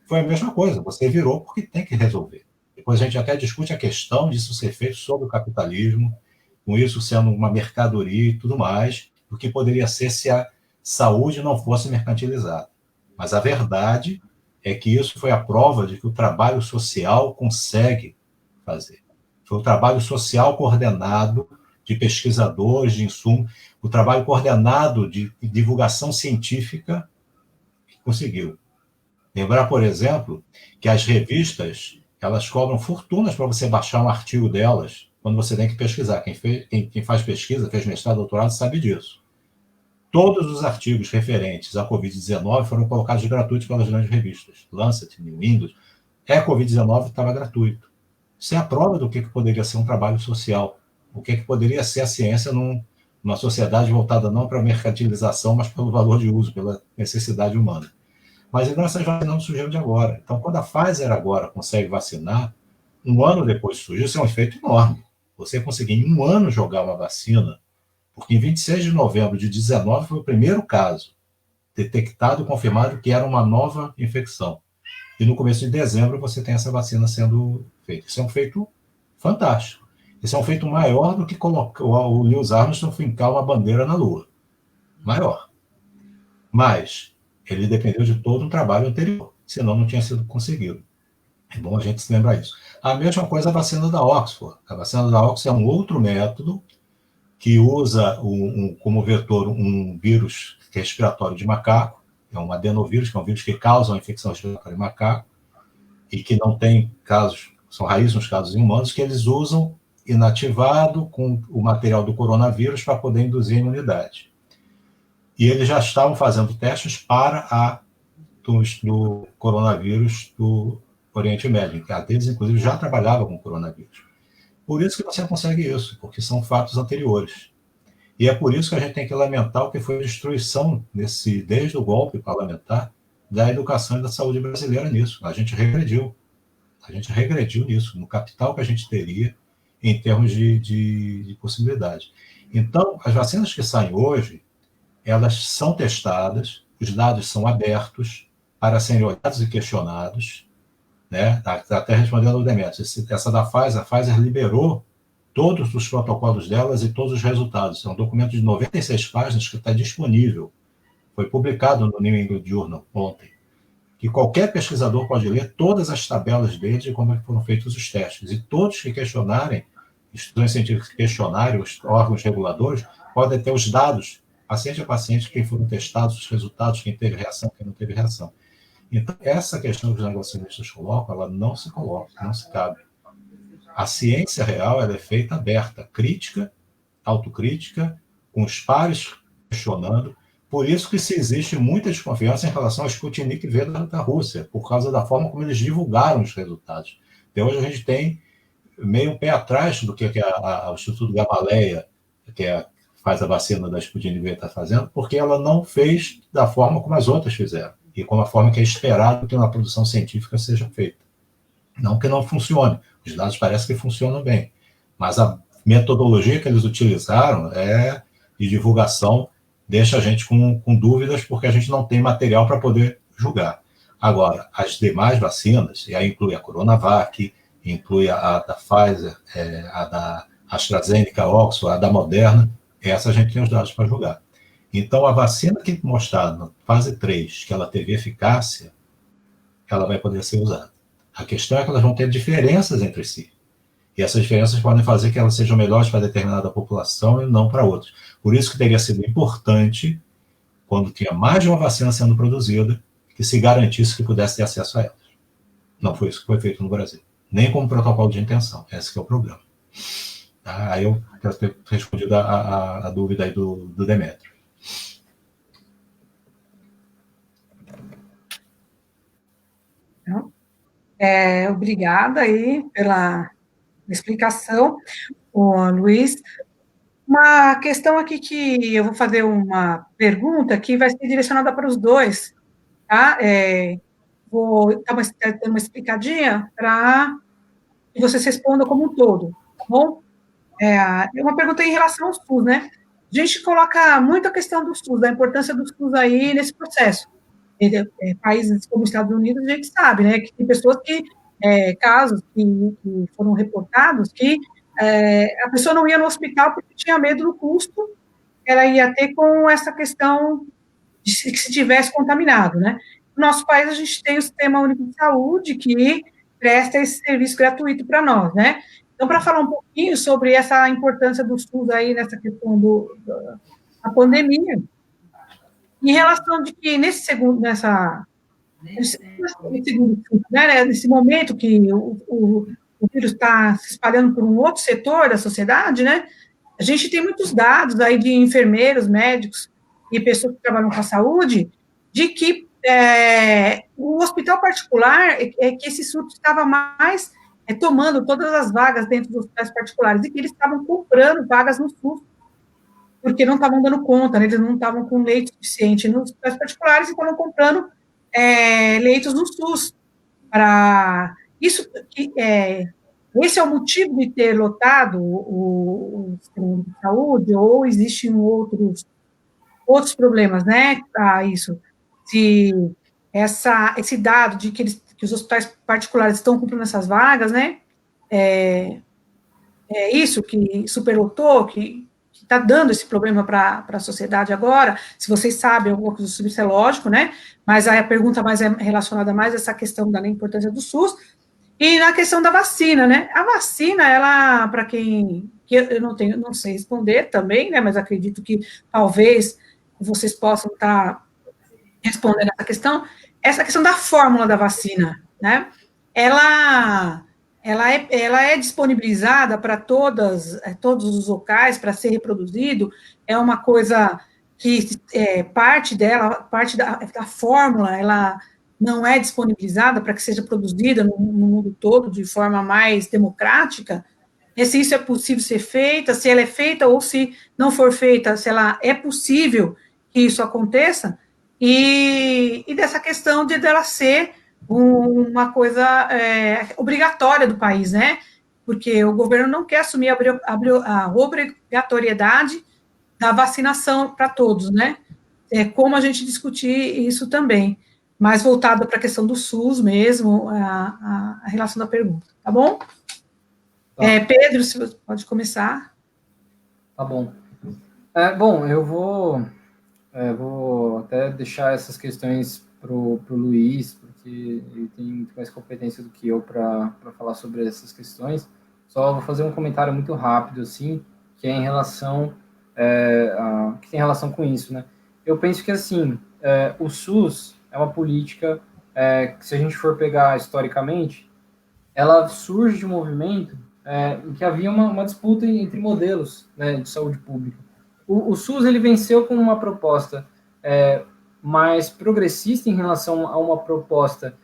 foi a mesma coisa, você virou porque tem que resolver. Depois a gente até discute a questão disso ser feito sobre o capitalismo, com isso sendo uma mercadoria e tudo mais, do que poderia ser se a saúde não fosse mercantilizada. Mas a verdade é que isso foi a prova de que o trabalho social consegue fazer. Foi o trabalho social coordenado de pesquisadores, de insumo, o trabalho coordenado de divulgação científica que conseguiu. Lembrar, por exemplo, que as revistas, elas cobram fortunas para você baixar um artigo delas, quando você tem que pesquisar. Quem faz pesquisa, fez mestrado, doutorado, sabe disso. Todos os artigos referentes à Covid-19 foram colocados gratuitos pelas grandes revistas. Lancet, New England. Covid-19 estava gratuito. Isso é a prova do que poderia ser um trabalho social. O que poderia ser a ciência numa sociedade voltada não para a mercantilização, mas pelo valor de uso, pela necessidade humana. Mas essas vacinas não surgiram de agora. Então, quando a Pfizer agora consegue vacinar, um ano depois surgiu, isso é um efeito enorme. Você conseguir em um ano jogar uma vacina, porque em 26 de novembro de 2019 foi o primeiro caso detectado e confirmado que era uma nova infecção. E no começo de dezembro você tem essa vacina sendo feita. Isso é um feito fantástico. Isso é um feito maior do que o Neil Armstrong fincar uma bandeira na Lua. Maior. Mas ele dependeu de todo um trabalho anterior, senão não tinha sido conseguido. É bom a gente se lembrar isso. A mesma coisa a vacina da Oxford. A vacina da Oxford é um outro método que usa como vetor um vírus respiratório de macaco, é um adenovírus, que é um vírus que causa uma infecção respiratória em macaco, e que não tem casos, são raízes nos casos em humanos, que eles usam inativado com o material do coronavírus para poder induzir a imunidade. E eles já estavam fazendo testes para do coronavírus do Oriente Médio, que a deles, inclusive, já trabalhava com coronavírus. Por isso que você consegue isso, porque são fatos anteriores. E é por isso que a gente tem que lamentar o que foi a destruição, desde o golpe parlamentar, da educação e da saúde brasileira nisso. A gente regrediu. A gente regrediu nisso, no capital que a gente teria em termos de possibilidade. Então, as vacinas que saem hoje, elas são testadas, os dados são abertos para serem olhados e questionados, né? Até respondendo ao Demetrios, essa da Pfizer, a Pfizer liberou todos os protocolos delas e todos os resultados. É um documento de 96 páginas que está disponível. Foi publicado no New England Journal ontem. Que qualquer pesquisador pode ler todas as tabelas deles de como foram feitos os testes. E todos que questionarem, instituições científicas que questionarem, os órgãos reguladores, podem ter os dados paciente a paciente, quem foram testados, os resultados, quem teve reação, quem não teve reação. Então, essa questão que os negacionistas colocam, ela não se coloca, não se cabe. A ciência real, ela é feita aberta, crítica, autocrítica, com os pares questionando. Por isso que se existe muita desconfiança em relação ao Sputnik V da Rússia, por causa da forma como eles divulgaram os resultados. Até hoje a gente tem meio um pé atrás do que o Instituto Gamaleya, faz a vacina da Sputnik V, está fazendo, porque ela não fez da forma como as outras fizeram, e como a forma que é esperado que uma produção científica seja feita. Não que não funcione, os dados parecem que funcionam bem, mas a metodologia que eles utilizaram de divulgação deixa a gente com dúvidas, porque a gente não tem material para poder julgar. Agora, as demais vacinas, e aí inclui a Coronavac, inclui a da Pfizer, a da AstraZeneca, Oxford, a da Moderna, essa a gente tem os dados para julgar. Então, a vacina que mostrar na fase 3 que ela teve eficácia, ela vai poder ser usada. A questão é que elas vão ter diferenças entre si. E essas diferenças podem fazer que elas sejam melhores para determinada população e não para outras. Por isso que teria sido importante, quando tinha mais de uma vacina sendo produzida, que se garantisse que pudesse ter acesso a elas. Não foi isso que foi feito no Brasil. Nem como protocolo de intenção. Esse que é o problema. Aí eu quero ter respondido a dúvida aí do Demétrio. Obrigada aí pela explicação, Luiz. Uma questão aqui que eu vou fazer uma pergunta que vai ser direcionada para os dois, tá? Vou dar uma explicadinha para que vocês respondam como um todo, tá bom? É uma pergunta em relação ao SUS, né? A gente coloca muito a questão do SUS, da importância do SUS aí nesse processo. Países como os Estados Unidos, a gente sabe, né, que tem pessoas casos que foram reportados, que a pessoa não ia no hospital porque tinha medo do custo que ela ia ter com essa questão de que se tivesse contaminado, né? No nosso país, a gente tem o Sistema Único de Saúde, que presta esse serviço gratuito para nós, né? Então, para falar um pouquinho sobre essa importância do SUS aí nessa questão da pandemia, em relação de que nesse nesse momento que o vírus está se espalhando por um outro setor da sociedade, né? A gente tem muitos dados aí de enfermeiros, médicos e pessoas que trabalham com a saúde, de que o hospital particular que esse surto estava mais tomando todas as vagas dentro dos hospitais particulares e que eles estavam comprando vagas no SUS porque não estavam dando conta, né? Eles não estavam com leito suficiente nos hospitais particulares e estavam comprando leitos no SUS. Para isso, esse é o motivo de ter lotado o sistema de saúde, ou existem outros problemas, né? Para isso. Se esse dado de que os hospitais particulares estão comprando essas vagas, né? Isso que superlotou, que está dando esse problema para a sociedade agora. Se vocês sabem alguma coisa sobre isso, é lógico, né? Mas aí a pergunta mais é relacionada mais a essa questão da importância do SUS. E na questão da vacina, né? A vacina, ela, para quem que eu não sei responder também, né? Mas acredito que talvez vocês possam estar respondendo essa questão da fórmula da vacina, né? Ela é disponibilizada para todos os locais para ser reproduzido, é uma coisa que parte da fórmula, ela não é disponibilizada para que seja produzida no mundo todo de forma mais democrática, se isso é possível ser feita, se ela é feita ou se não for feita, se ela é possível que isso aconteça, e dessa questão de dela ser uma coisa obrigatória do país, né? Porque o governo não quer assumir a obrigatoriedade da vacinação para todos, né? Como a gente discutir isso também, mais voltado para a questão do SUS mesmo, a relação da pergunta, tá bom? Tá. Pedro, se você pode começar. Tá bom. Bom, eu vou até deixar essas questões para o Luiz, porque ele tem muito mais competência do que eu para falar sobre essas questões. Só vou fazer um comentário muito rápido, assim, que é em relação que tem relação com isso, né? Eu penso que, assim, o SUS é uma política que, se a gente for pegar historicamente, ela surge de um movimento em que havia uma disputa entre modelos, né, de saúde pública. O SUS, ele venceu com uma proposta mais progressista em relação a uma proposta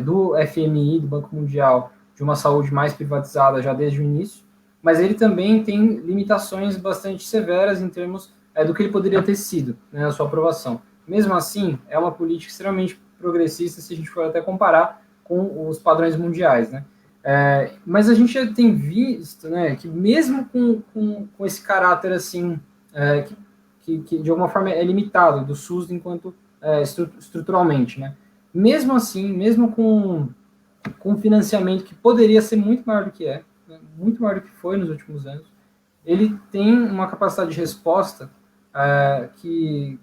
do FMI, do Banco Mundial, de uma saúde mais privatizada já desde o início, mas ele também tem limitações bastante severas em termos do que ele poderia ter sido, né, na sua aprovação. Mesmo assim, é uma política extremamente progressista, se a gente for até comparar com os padrões mundiais, né? Mas a gente já tem visto, né, que mesmo com esse caráter assim, que de alguma forma é limitado do SUS enquanto estruturalmente, né? Mesmo assim, mesmo com financiamento que poderia ser muito maior do que né, muito maior do que foi nos últimos anos, ele tem uma capacidade de resposta que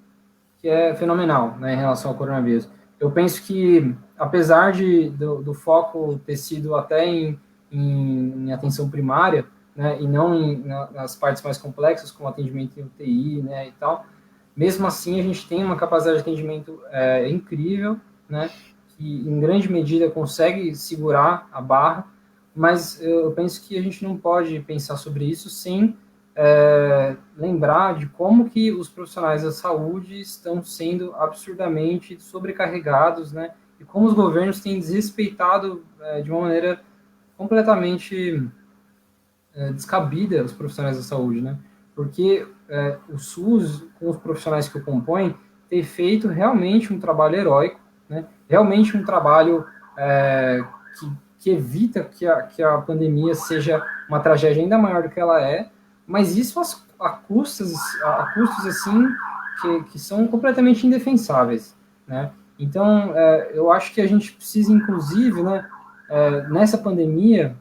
é fenomenal, né, em relação ao coronavírus. Eu penso que, apesar do foco ter sido até em atenção primária, né, e não nas partes mais complexas, como atendimento em UTI, né, e tal, mesmo assim a gente tem uma capacidade de atendimento incrível, né, que em grande medida consegue segurar a barra, mas eu penso que a gente não pode pensar sobre isso sem lembrar de como que os profissionais da saúde estão sendo absurdamente sobrecarregados, né, e como os governos têm desrespeitado de uma maneira completamente descabida os profissionais da saúde, né, porque o SUS, com os profissionais que o compõem, tem feito realmente um trabalho heróico, né, realmente um trabalho que evita que a pandemia seja uma tragédia ainda maior do que ela é, mas isso a custos assim que são completamente indefensáveis, né? Então, eu acho que a gente precisa, inclusive, né, nessa pandemia,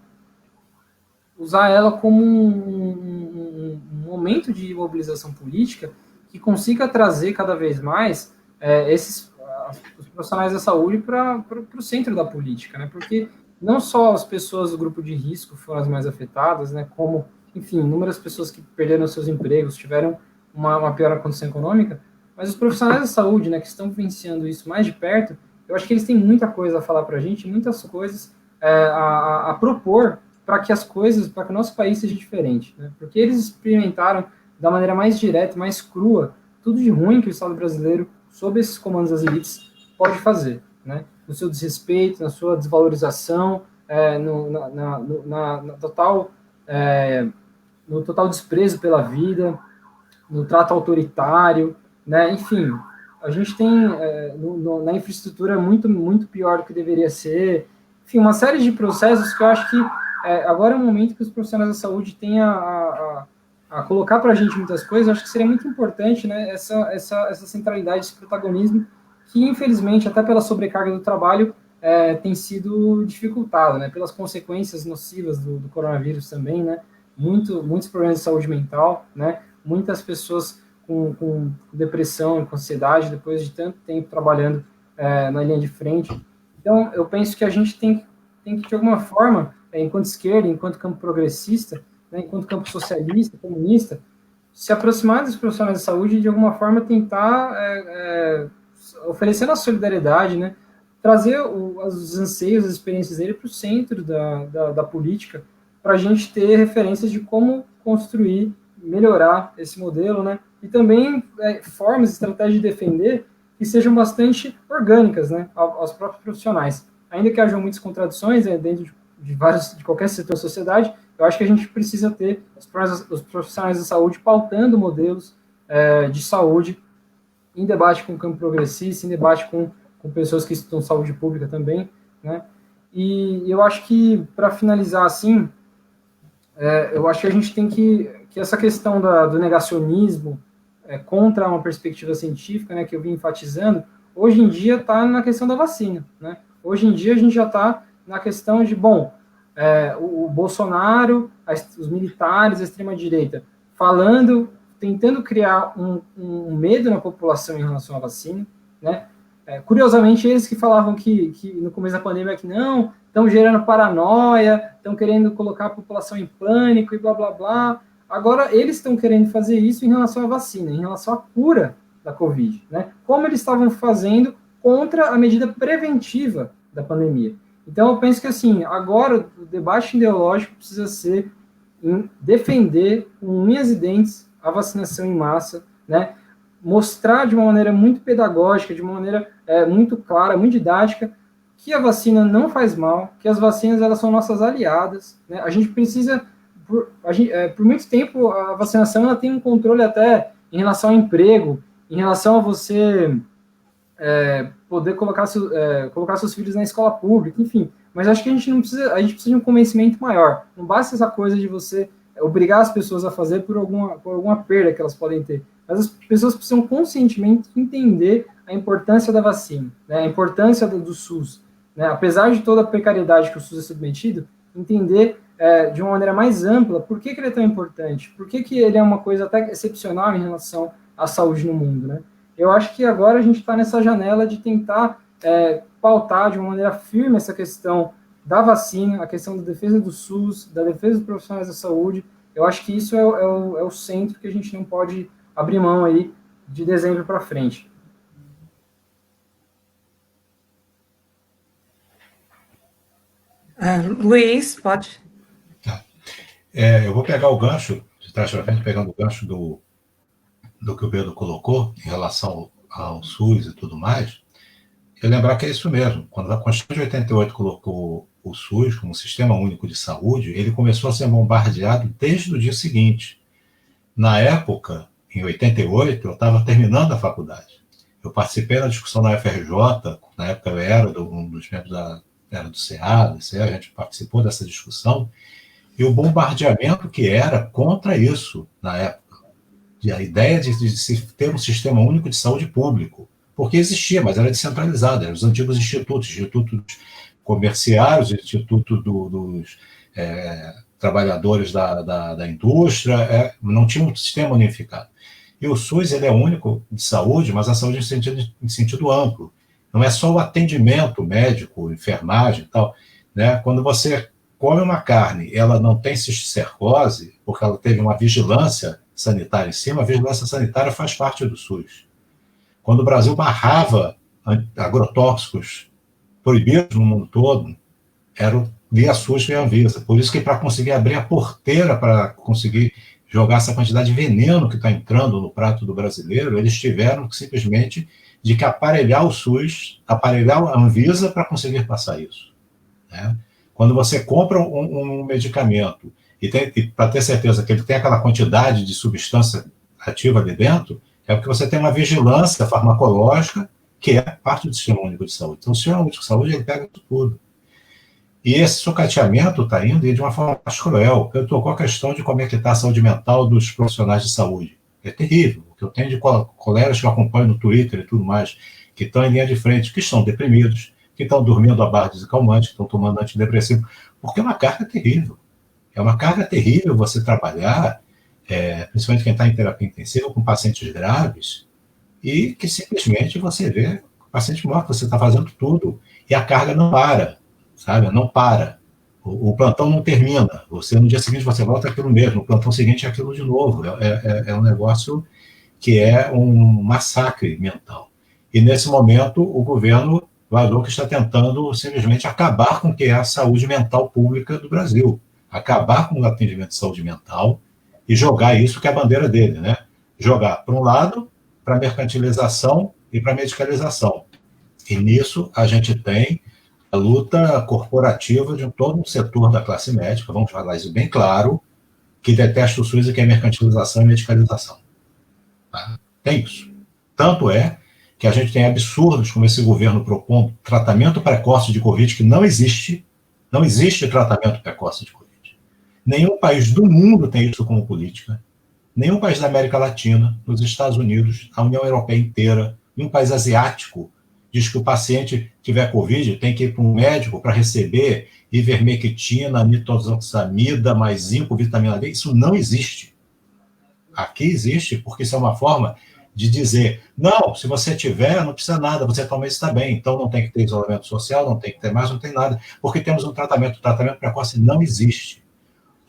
usar ela como um momento de mobilização política que consiga trazer cada vez mais os profissionais da saúde para o centro da política, né? Porque não só as pessoas do grupo de risco foram as mais afetadas, né? Como, enfim, inúmeras pessoas que perderam seus empregos, tiveram uma pior condição econômica, mas os profissionais da saúde, né, que estão vivenciando isso mais de perto, eu acho que eles têm muita coisa a falar para a gente, muitas coisas a propor para que o nosso país seja diferente, né? Porque eles experimentaram da maneira mais direta, mais crua, tudo de ruim que o Estado brasileiro, sob esses comandos das elites, pode fazer, né? No seu desrespeito, na sua desvalorização, no total desprezo pela vida, no trato autoritário, né? Enfim, a gente tem na infraestrutura muito, muito pior do que deveria ser. Enfim, uma série de processos que eu acho que agora é o momento que os profissionais da saúde têm a colocar para a gente muitas coisas. Eu acho que seria muito importante, né, essa centralidade, esse protagonismo, que infelizmente, até pela sobrecarga do trabalho, tem sido dificultado, né, pelas consequências nocivas do coronavírus também, né, muitos problemas de saúde mental, né, muitas pessoas com depressão, com ansiedade, depois de tanto tempo trabalhando na linha de frente. Então, eu penso que a gente tem que de alguma forma, enquanto esquerda, enquanto campo progressista, né, enquanto campo socialista, comunista, se aproximar dos profissionais de saúde e, de alguma forma, tentar, oferecendo a solidariedade, né, trazer os anseios, as experiências dele para o centro da política, para a gente ter referências de como construir, melhorar esse modelo, né, e também formas, estratégias de defender que sejam bastante orgânicas, né, aos próprios profissionais. Ainda que hajam muitas contradições dentro de qualquer setor da sociedade, eu acho que a gente precisa ter os profissionais da saúde pautando modelos de saúde em debate com o campo progressista, em debate com pessoas que estudam saúde pública também, né? E eu acho que, para finalizar assim, eu acho que a gente tem que essa questão do negacionismo contra uma perspectiva científica, né, que eu vim enfatizando, hoje em dia está na questão da vacina, né? Hoje em dia a gente já está na questão de, o Bolsonaro, os militares, a extrema-direita, tentando criar um medo na população em relação à vacina, né? Curiosamente, eles que falavam que no começo da pandemia que não, estão gerando paranoia, estão querendo colocar a população em pânico e blá, blá, blá. Agora, eles estão querendo fazer isso em relação à vacina, em relação à cura da Covid, né? Como eles estavam fazendo contra a medida preventiva da pandemia. Então, eu penso que, assim, agora o debate ideológico precisa ser em defender com unhas e dentes a vacinação em massa, né? Mostrar de uma maneira muito pedagógica, de uma maneira muito clara, muito didática, que a vacina não faz mal, que as vacinas elas são nossas aliadas, né? A gente precisa, por muito tempo, a vacinação ela tem um controle até em relação ao emprego, em relação a você poder colocar seus filhos na escola pública, enfim. Mas acho que a gente precisa de um convencimento maior. Não basta essa coisa de você obrigar as pessoas a fazer por alguma perda que elas podem ter. Mas as pessoas precisam conscientemente entender a importância da vacina, né, a importância do SUS. Né, apesar de toda a precariedade que o SUS é submetido, entender de uma maneira mais ampla por que ele é tão importante, por que ele é uma coisa até excepcional em relação à saúde no mundo. Né? Eu acho que agora a gente está nessa janela de tentar pautar de uma maneira firme essa questão da vacina, a questão da defesa do SUS, da defesa dos profissionais da saúde. Eu acho que isso é o centro que a gente não pode abrir mão aí de dezembro para frente. Luiz, pode. Eu vou pegar o gancho, de trás para frente, pegando o gancho do que o Pedro colocou em relação ao SUS e tudo mais, e lembrar que é isso mesmo. Quando a Constituição de 88 colocou o SUS como Sistema Único de Saúde, ele começou a ser bombardeado desde o dia seguinte. Na época, em 88, eu estava terminando a faculdade. Eu participei da discussão na UFRJ, na época eu era um dos membros era do CEA, a gente participou dessa discussão, e o bombardeamento que era contra isso na época. A ideia de se ter um sistema único de saúde público, porque existia, mas era descentralizado, eram os antigos institutos comerciais, institutos dos trabalhadores da indústria, não tinha um sistema unificado. E o SUS ele é único de saúde, mas a saúde em sentido amplo. Não é só o atendimento médico, enfermagem e tal. Né? Quando você come uma carne, ela não tem cisticercose, porque ela teve uma vigilância sanitária em cima, a vigilância sanitária faz parte do SUS. Quando o Brasil barrava agrotóxicos proibidos no mundo todo, era via SUS e Anvisa. Por isso que para conseguir abrir a porteira, para conseguir jogar essa quantidade de veneno que está entrando no prato do brasileiro, eles tiveram simplesmente de que aparelhar o SUS, aparelhar a Anvisa para conseguir passar isso. Né? Quando você compra um medicamento e para ter certeza que ele tem aquela quantidade de substância ativa ali dentro, é porque você tem uma vigilância farmacológica que é parte do Sistema Único de Saúde. Então, o Sistema Único de Saúde ele pega tudo. E esse sucateamento está indo de uma forma mais cruel. Eu tocou a questão de como é que está a saúde mental dos profissionais de saúde. É terrível. O que eu tenho de colegas que eu acompanho no Twitter e tudo mais, que estão em linha de frente, que estão deprimidos, que estão dormindo à barra de calmante, que estão tomando antidepressivo, porque é uma carga terrível. É uma carga terrível você trabalhar, principalmente quem está em terapia intensiva, com pacientes graves, e que simplesmente você vê o paciente morto, você está fazendo tudo, e a carga não para, sabe? Não para. O plantão não termina. Você, no dia seguinte, você volta aquilo mesmo. No plantão seguinte é aquilo de novo. É um negócio que é um massacre mental. E, nesse momento, o governo valor que está tentando simplesmente acabar com o que é a saúde mental pública do Brasil. Acabar com o atendimento de saúde mental e jogar isso que é a bandeira dele, né? Jogar, por um lado, para mercantilização e para medicalização. E nisso a gente tem a luta corporativa de todo um setor da classe médica, vamos falar isso bem claro, que detesta o SUS e que é mercantilização e medicalização. Tá? Tem isso. Tanto é que a gente tem absurdos como esse governo propondo tratamento precoce de Covid, que não existe tratamento precoce de Covid. Nenhum país do mundo tem isso como política, nenhum país da América Latina, nos Estados Unidos, a União Europeia inteira, nenhum país asiático diz que o paciente tiver Covid tem que ir para um médico para receber ivermectina, nitazoxanida, mais zinco, vitamina D. Isso não existe. Aqui existe porque isso é uma forma de dizer, não, se você tiver, não precisa nada, você toma isso, está bem, então não tem que ter isolamento social, não tem que ter mais, não tem nada, porque temos um tratamento precoce não existe.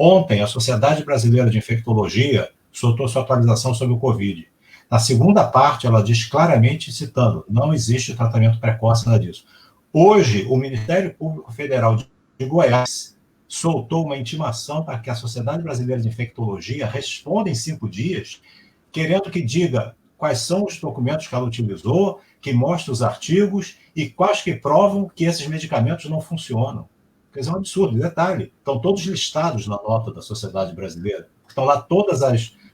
Ontem, a Sociedade Brasileira de Infectologia soltou sua atualização sobre o Covid. Na segunda parte, ela diz claramente, citando, não existe tratamento precoce, nada disso. Hoje, o Ministério Público Federal de Goiás soltou uma intimação para que a Sociedade Brasileira de Infectologia responda em 5 dias, querendo que diga quais são os documentos que ela utilizou, que mostre os artigos e quais que provam que esses medicamentos não funcionam. Quer dizer, é um absurdo. Detalhe, estão todos listados na nota da Sociedade Brasileira. Estão lá todas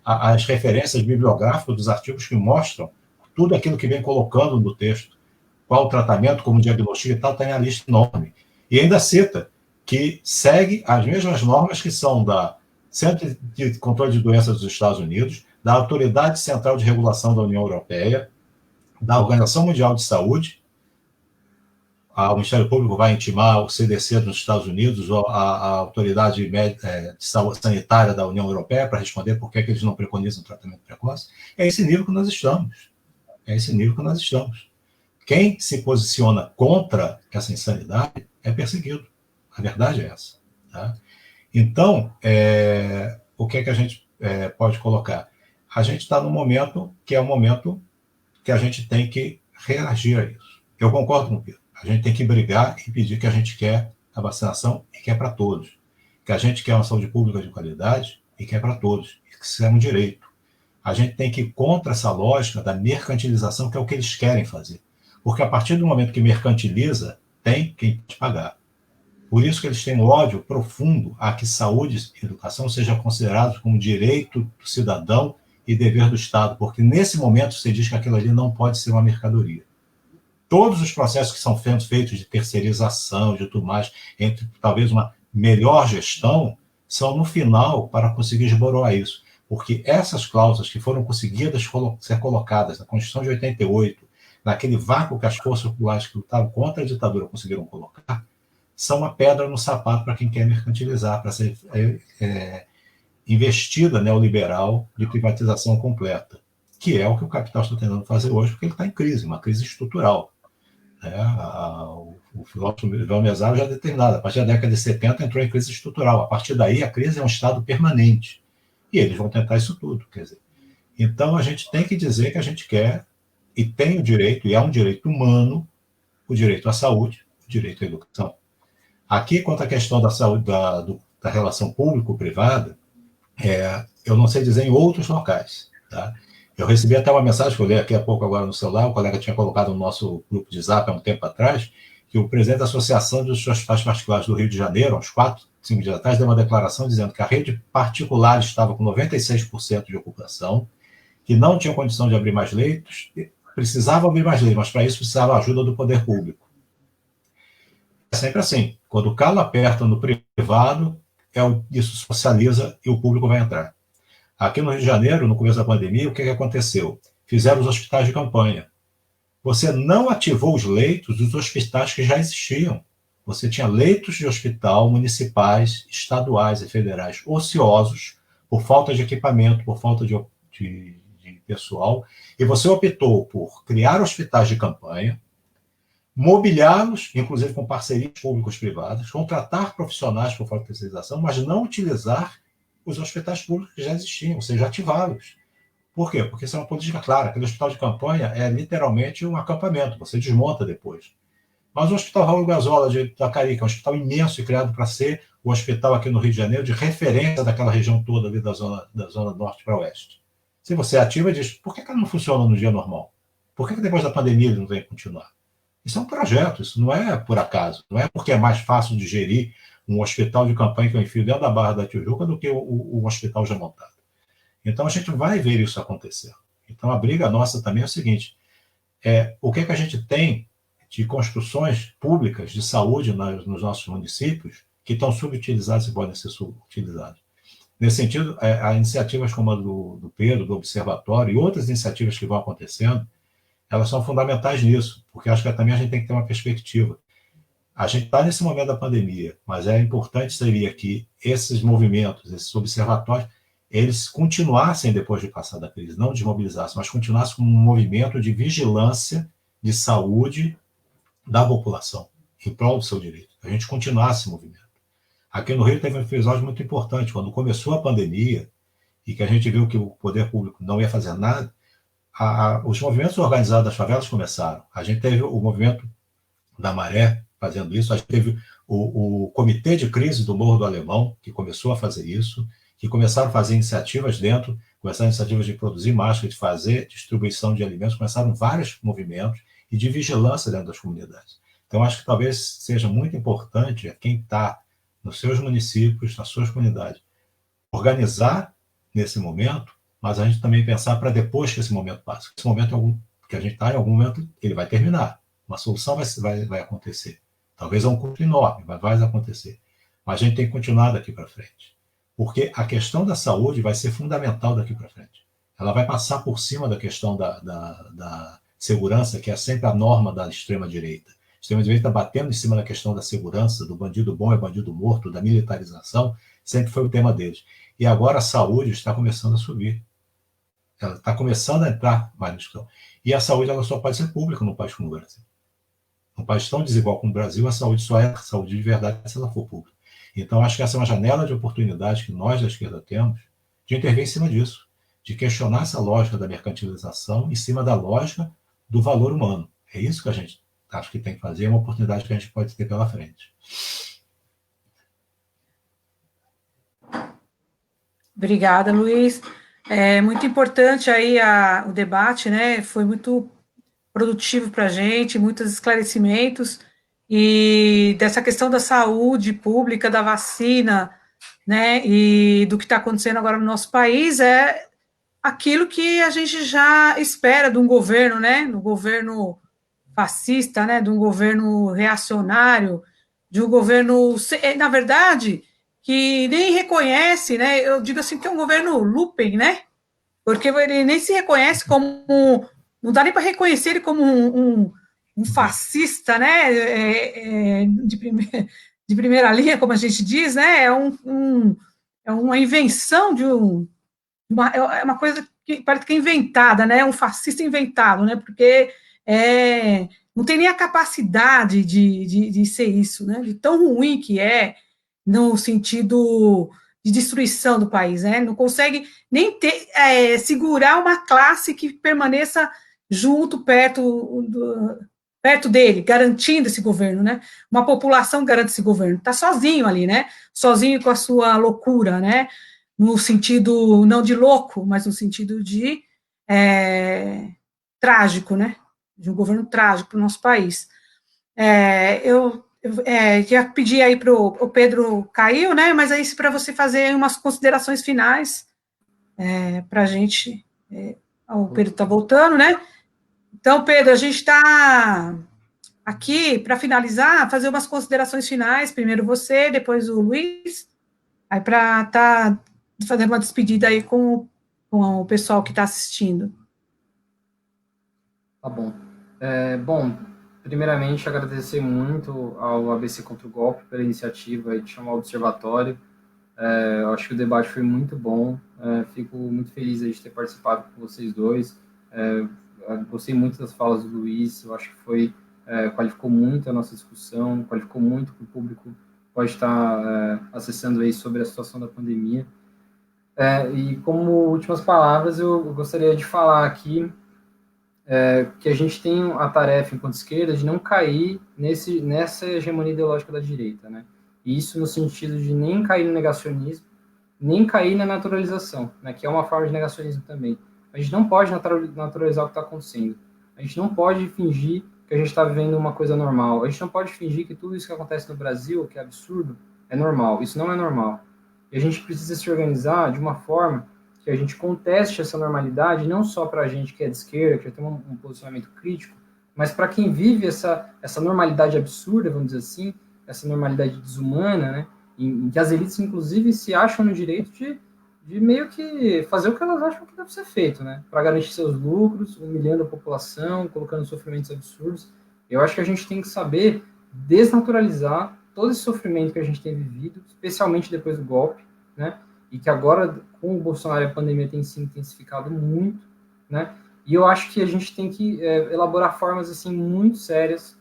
as referências bibliográficas dos artigos que mostram tudo aquilo que vem colocando no texto. Qual o tratamento, como diagnóstico e tal, tem a lista enorme. E ainda cita que segue as mesmas normas que são da Centro de Controle de Doenças dos Estados Unidos, da Autoridade Central de Regulação da União Europeia, da Organização Mundial de Saúde. O Ministério Público vai intimar o CDC dos Estados Unidos ou a Autoridade de Saúde Sanitária da União Europeia para responder por que eles não preconizam tratamento precoce. É esse nível que nós estamos. É esse nível que nós estamos. Quem se posiciona contra essa insanidade é perseguido. A verdade é essa. Tá? Então, o que é que a gente pode colocar? A gente está num momento que é um momento que a gente tem que reagir a isso. Eu concordo com o Pedro. A gente tem que brigar e pedir que a gente quer a vacinação e quer para todos. Que a gente quer uma saúde pública de qualidade e quer para todos. Isso é um direito. A gente tem que ir contra essa lógica da mercantilização, que é o que eles querem fazer. Porque a partir do momento que mercantiliza, tem quem te pagar. Por isso que eles têm um ódio profundo a que saúde e educação sejam considerados como direito do cidadão e dever do Estado, porque nesse momento você diz que aquilo ali não pode ser uma mercadoria. Todos os processos que são feitos de terceirização, de tudo mais, entre talvez uma melhor gestão, são no final para conseguir esboroar isso. Porque essas cláusulas que foram conseguidas ser colocadas na Constituição de 88, naquele vácuo que as forças populares que lutavam contra a ditadura conseguiram colocar, são uma pedra no sapato para quem quer mercantilizar, para ser investida neoliberal de privatização completa, que é o que o capital está tentando fazer hoje, porque ele está em crise, uma crise estrutural. O filósofo Val Mezzaro já determinado, a partir da década de 70 entrou em crise estrutural, a partir daí a crise é um estado permanente, e eles vão tentar isso tudo, quer dizer. Então a gente tem que dizer que a gente quer, e tem o direito, e é um direito humano, o direito à saúde, o direito à educação. Aqui, quanto à questão da saúde, da relação público-privada, eu não sei dizer em outros locais, tá? Eu recebi até uma mensagem que eu li aqui há pouco agora no celular, o colega tinha colocado no nosso grupo de Zap há um tempo atrás, que o presidente da Associação dos Hospitais Particulares do Rio de Janeiro, há uns 4, 5 dias atrás, deu uma declaração dizendo que a rede particular estava com 96% de ocupação, que não tinha condição de abrir mais leitos, precisava abrir mais leitos, mas para isso precisava a ajuda do poder público. É sempre assim, quando o calo aperta no privado, isso socializa e o público vai entrar. Aqui no Rio de Janeiro, no começo da pandemia, o que aconteceu? Fizeram os hospitais de campanha. Você não ativou os leitos dos hospitais que já existiam. Você tinha leitos de hospital municipais, estaduais e federais ociosos, por falta de equipamento, por falta de pessoal, e você optou por criar hospitais de campanha, mobiliá-los, inclusive com parcerias públicos-privadas, contratar profissionais por falta de terceirização, mas não utilizar os hospitais públicos que já existiam, ou seja, ativá-los. Por quê? Porque isso é uma política clara. Aquele hospital de campanha é literalmente um acampamento, você desmonta depois. Mas o Hospital Raul Gazola de Itacaí, que é um hospital imenso e criado para ser o hospital aqui no Rio de Janeiro de referência daquela região toda ali da zona norte para oeste. Se você ativa, diz, por que ela não funciona no dia normal? Por que depois da pandemia ele não tem que continuar? Isso é um projeto, isso não é por acaso. Não é porque é mais fácil de gerir um hospital de campanha que eu enfio dentro da Barra da Tijuca do que o hospital já montado. Então, a gente vai ver isso acontecer. Então, a briga nossa também é o seguinte, o que a gente tem de construções públicas de saúde nos nossos municípios que estão subutilizadas e podem ser subutilizadas. Nesse sentido, há iniciativas como a do Pedro, do Observatório, e outras iniciativas que vão acontecendo, elas são fundamentais nisso, porque acho que também a gente tem que ter uma perspectiva. A gente está nesse momento da pandemia, mas importante seria que esses movimentos, esses observatórios, eles continuassem depois de passar da crise, não desmobilizassem, mas continuassem como um movimento de vigilância de saúde da população, em prol do seu direito. A gente continuasse esse movimento. Aqui no Rio teve um episódio muito importante, quando começou a pandemia, e que a gente viu que o poder público não ia fazer nada, os movimentos organizados das favelas começaram. A gente teve o movimento da Maré fazendo isso, a gente teve o Comitê de Crise do Morro do Alemão, que começou a fazer isso, que começaram a fazer iniciativas dentro, começaram iniciativas de produzir máscara, de fazer distribuição de alimentos, começaram vários movimentos e de vigilância dentro das comunidades. Então, acho que talvez seja muito importante quem está nos seus municípios, nas suas comunidades, organizar nesse momento, mas a gente também pensar para depois que esse momento passe. Esse momento que a gente está, em algum momento, ele vai terminar. Uma solução vai acontecer. Talvez a um custo enorme, mas vai acontecer. Mas a gente tem que continuar daqui para frente. Porque a questão da saúde vai ser fundamental daqui para frente. Ela vai passar por cima da questão da segurança, que é sempre a norma da extrema-direita. A extrema-direita batendo em cima da questão da segurança, do bandido bom é bandido morto, da militarização, sempre foi o tema deles. E agora a saúde está começando a subir. Ela está começando a entrar mais na questão. E a saúde ela só pode ser pública num país como o Brasil. Num país tão desigual como o Brasil, a saúde só é saúde de verdade se ela for pública. Então, acho que essa é uma janela de oportunidade que nós da esquerda temos de intervir em cima disso, de questionar essa lógica da mercantilização em cima da lógica do valor humano. É isso que a gente acho que tem que fazer, é uma oportunidade que a gente pode ter pela frente. Obrigada, Luiz. É muito importante aí o debate, né? Foi muito produtivo para a gente, muitos esclarecimentos, e dessa questão da saúde pública, da vacina, né, e do que está acontecendo agora no nosso país, é aquilo que a gente já espera de um governo, né, do governo fascista, né, de um governo reacionário, de um governo, na verdade, que nem reconhece, né, eu digo assim, que é um governo lumpen, né, porque ele nem se reconhece como, não dá nem para reconhecer ele como um fascista, né, de primeira linha, como a gente diz, né, é uma invenção é uma coisa que parece que é inventada, né, um fascista inventado, né, porque não tem nem a capacidade de ser isso, né, de tão ruim que é, no sentido de destruição do país, né, não consegue nem segurar uma classe que permaneça junto, perto dele, garantindo esse governo, né? Uma população garante esse governo. Está sozinho ali, né? Sozinho com a sua loucura, né? No sentido, não de louco, mas no sentido de trágico, né? De um governo trágico para o nosso país. Eu já pedi aí para o Pedro caiu, né? Mas aí para você fazer umas considerações finais para a gente. O Pedro está voltando, né? Então, Pedro, a gente está aqui para finalizar, fazer umas considerações finais. Primeiro você, depois o Luiz, aí para estar fazendo uma despedida aí com o pessoal que está assistindo. Tá bom. Bom, primeiramente, agradecer muito ao ABC contra o Golpe pela iniciativa de chamar o Observatório. Eu acho que o debate foi muito bom. Fico muito feliz de ter participado com vocês dois. Gostei muito das falas do Luiz. Eu acho que qualificou muito a nossa discussão, qualificou muito que o público pode estar acessando aí sobre a situação da pandemia. E como últimas palavras, eu gostaria de falar aqui que a gente tem a tarefa, enquanto esquerda, de não cair nessa hegemonia ideológica da direita, né? E isso no sentido de nem cair no negacionismo, nem cair na naturalização, né? Que é uma forma de negacionismo também. A gente não pode naturalizar o que está acontecendo. A gente não pode fingir que a gente está vivendo uma coisa normal. A gente não pode fingir que tudo isso que acontece no Brasil, que é absurdo, é normal. Isso não é normal. E a gente precisa se organizar de uma forma que a gente conteste essa normalidade, não só para a gente que é de esquerda, que já tem um posicionamento crítico, mas para quem vive essa normalidade absurda, vamos dizer assim, essa normalidade desumana, né, em que as elites, inclusive, se acham no direito de meio que fazer o que elas acham que deve ser feito, né, para garantir seus lucros, humilhando a população, colocando sofrimentos absurdos. Eu acho que a gente tem que saber desnaturalizar todo esse sofrimento que a gente tem vivido, especialmente depois do golpe, né, e que agora, com o Bolsonaro, a pandemia tem se intensificado muito, né? E eu acho que a gente tem que elaborar formas assim muito sérias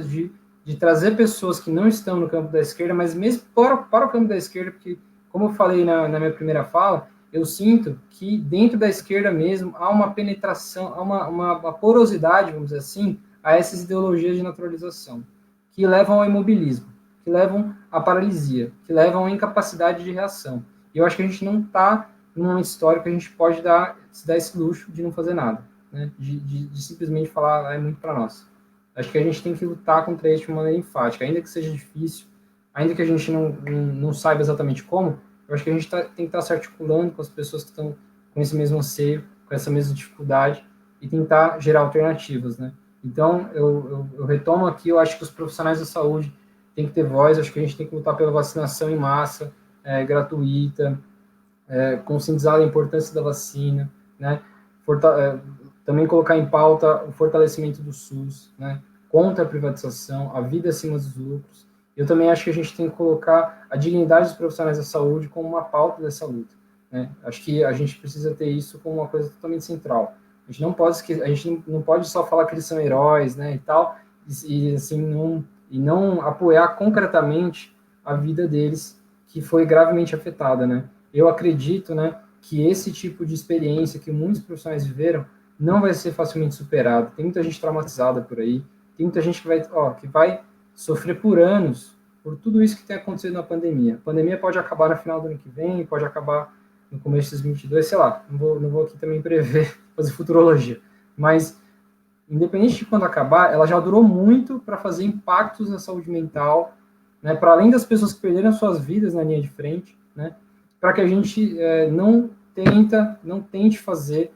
de de trazer pessoas que não estão no campo da esquerda, mas mesmo para o campo da esquerda, porque, como eu falei na minha primeira fala, eu sinto que dentro da esquerda mesmo há uma penetração, há uma porosidade, vamos dizer assim, a essas ideologias de naturalização, que levam ao imobilismo, que levam à paralisia, que levam à incapacidade de reação. E eu acho que a gente não está num momento histórico que a gente pode se dar esse luxo de não fazer nada, né? de simplesmente falar, é muito para nós. Acho que a gente tem que lutar contra isso de uma maneira enfática, ainda que seja difícil, ainda que a gente não saiba exatamente como. Eu acho que a gente tem que estar se articulando com as pessoas que estão com esse mesmo anseio, com essa mesma dificuldade, e tentar gerar alternativas, né? Então, eu retomo aqui, eu acho que os profissionais da saúde têm que ter voz, acho que a gente tem que lutar pela vacinação em massa, gratuita, conscientizar a importância da vacina, né? Também colocar em pauta o fortalecimento do SUS, né? Contra a privatização, a vida acima dos lucros. Eu também acho que a gente tem que colocar a dignidade dos profissionais da saúde como uma pauta dessa luta, né? Acho que a gente precisa ter isso como uma coisa totalmente central. A gente não pode só falar que eles são heróis, né, e tal, e assim não apoiar concretamente a vida deles, que foi gravemente afetada, né? Eu acredito, né, que esse tipo de experiência que muitos profissionais viveram não vai ser facilmente superado. Tem muita gente traumatizada por aí, tem muita gente que vai sofrer por anos por tudo isso que tem acontecido na pandemia. A pandemia pode acabar no final do ano que vem, pode acabar no começo de 2022, sei lá, não vou aqui também prever, fazer futurologia, mas independente de quando acabar, ela já durou muito para fazer impactos na saúde mental, né, para além das pessoas que perderam suas vidas na linha de frente, né, para que a gente não tente fazer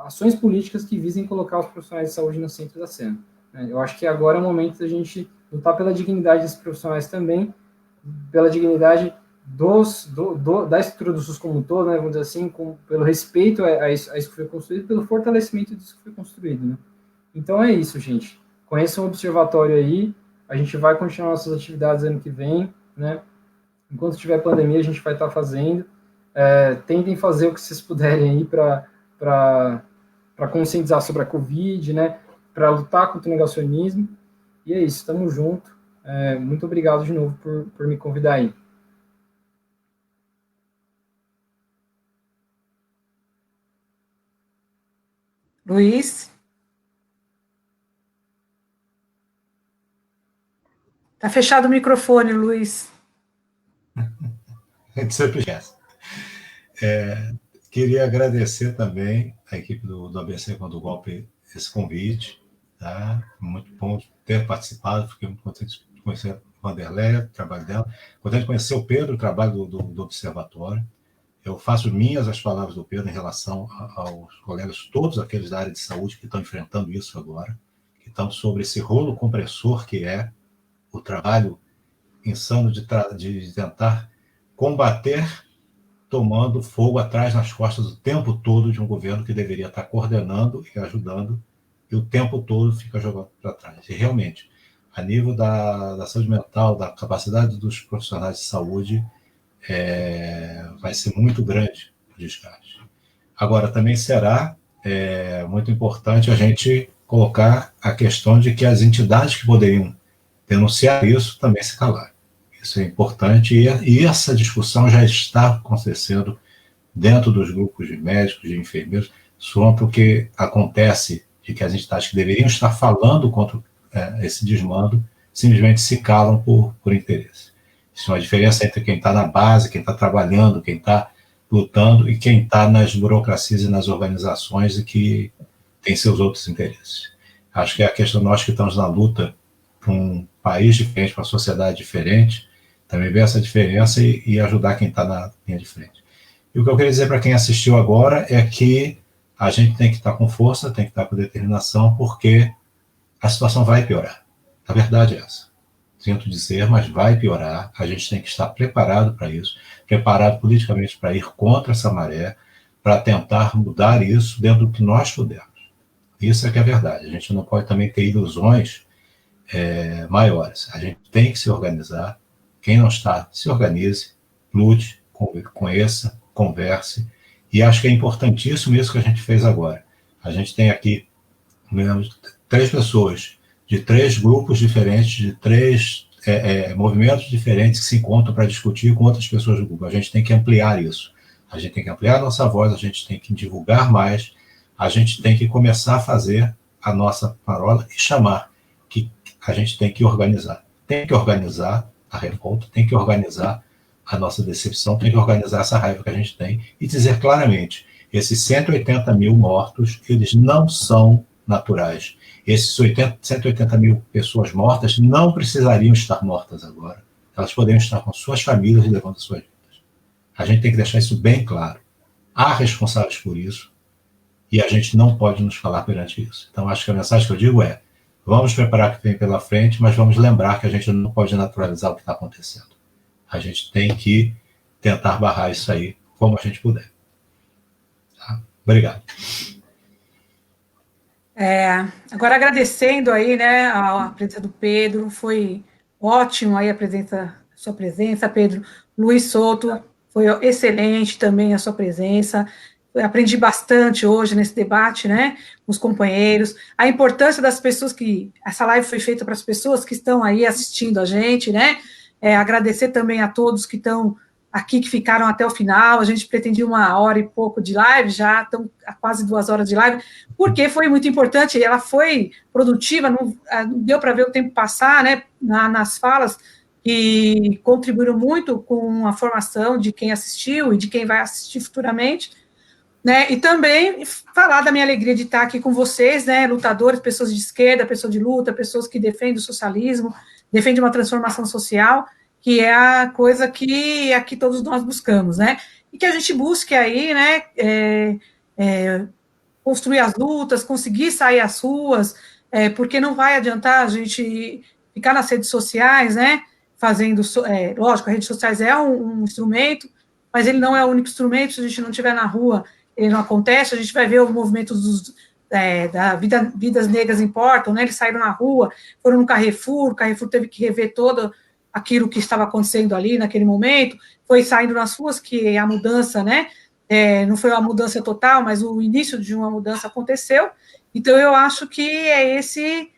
ações políticas que visem colocar os profissionais de saúde no centro da cena. Né. Eu acho que agora é o momento da gente lutar pela dignidade desses profissionais também, pela dignidade da estrutura do SUS como um todo, né, vamos dizer assim, pelo respeito a isso que foi construído, pelo fortalecimento disso que foi construído, né? Então é isso, gente. Conheçam o observatório aí, a gente vai continuar nossas atividades ano que vem, né? Enquanto tiver pandemia, a gente vai estar fazendo. Tentem fazer o que vocês puderem aí para conscientizar sobre a Covid, né? Para lutar contra o negacionismo. E é isso, estamos juntos. Muito obrigado de novo por me convidar aí. Luiz? Tá fechado o microfone, Luiz. A gente sempre esquece. Queria agradecer também a equipe do ABC Contra o Golpe esse convite. Tá? Muito bom ter participado, fiquei muito contente de conhecer a Vanderleia, o trabalho dela, contente de conhecer o Pedro, o trabalho do Observatório. Eu faço minhas as palavras do Pedro em relação aos colegas, todos aqueles da área de saúde que estão enfrentando isso agora, que estão sobre esse rolo compressor que é o trabalho insano de tentar combater tomando fogo atrás nas costas o tempo todo de um governo que deveria estar coordenando e ajudando, e o tempo todo fica jogando para trás. E realmente, a nível da saúde mental, da capacidade dos profissionais de saúde, vai ser muito grande o desgaste. Agora, também será muito importante a gente colocar a questão de que as entidades que poderiam denunciar isso também se calaram. Isso é importante e essa discussão já está acontecendo dentro dos grupos de médicos, de enfermeiros, sobre o que acontece de que as entidades que deveriam estar falando contra esse desmando simplesmente se calam por interesse. Isso é uma diferença entre quem está na base, quem está trabalhando, quem está lutando e quem está nas burocracias e nas organizações e que tem seus outros interesses. Acho que é a questão, nós que estamos na luta para um país diferente, para uma sociedade diferente, também ver essa diferença e ajudar quem está na linha de frente. E o que eu queria dizer para quem assistiu agora é que a gente tem que estar com força, tem que estar com determinação, porque a situação vai piorar. A verdade é essa. Sinto dizer, mas vai piorar. A gente tem que estar preparado para isso, preparado politicamente para ir contra essa maré, para tentar mudar isso dentro do que nós pudermos. Isso é que é verdade. A gente não pode também ter ilusões maiores. A gente tem que se organizar. Quem não está, se organize, lute, conheça, converse. E acho que é importantíssimo isso que a gente fez agora. A gente tem aqui 3 pessoas de 3 grupos diferentes, de 3 movimentos diferentes que se encontram para discutir com outras pessoas do grupo. A gente tem que ampliar isso. A gente tem que ampliar a nossa voz, a gente tem que divulgar mais, a gente tem que começar a fazer a nossa parola e chamar, que a gente tem que organizar. Tem que organizar a revolta, tem que organizar a nossa decepção, tem que organizar essa raiva que a gente tem e dizer claramente, esses 180 mil mortos, eles não são naturais. Esses 180 mil pessoas mortas não precisariam estar mortas agora. Elas poderiam estar com suas famílias e levando suas vidas. A gente tem que deixar isso bem claro. Há responsáveis por isso e a gente não pode nos calar perante isso. Então, acho que a mensagem que eu digo é, vamos preparar o que vem pela frente, mas vamos lembrar que a gente não pode naturalizar o que está acontecendo. A gente tem que tentar barrar isso aí como a gente puder. Tá? Obrigado. Agora agradecendo aí, né, a presença do Pedro, foi ótimo aí sua presença, Pedro. Luiz Souto, foi excelente também a sua presença. Eu aprendi bastante hoje nesse debate, né, com os companheiros, a importância das pessoas essa live foi feita para as pessoas que estão aí assistindo a gente, né, agradecer também a todos que estão aqui, que ficaram até o final. A gente pretendia 1h e pouco de live, já estão a quase 2 horas de live, porque foi muito importante, ela foi produtiva, não deu para ver o tempo passar, né, nas falas, que contribuíram muito com a formação de quem assistiu e de quem vai assistir futuramente, né, e também falar da minha alegria de estar aqui com vocês, né, lutadores, pessoas de esquerda, pessoas de luta, pessoas que defendem o socialismo, defendem uma transformação social, que é a coisa que aqui todos nós buscamos, né, e que a gente busque aí, né, construir as lutas, conseguir sair às ruas, porque não vai adiantar a gente ficar nas redes sociais, né, fazendo, lógico, as redes sociais é um instrumento, mas ele não é o único instrumento. Se a gente não estiver na rua, ele não acontece. A gente vai ver o movimento da Vidas Negras Importam, né, eles saíram na rua, foram no Carrefour, o Carrefour teve que rever todo aquilo que estava acontecendo ali naquele momento, foi saindo nas ruas que a mudança, né, não foi uma mudança total, mas o início de uma mudança aconteceu. Então, eu acho que é esse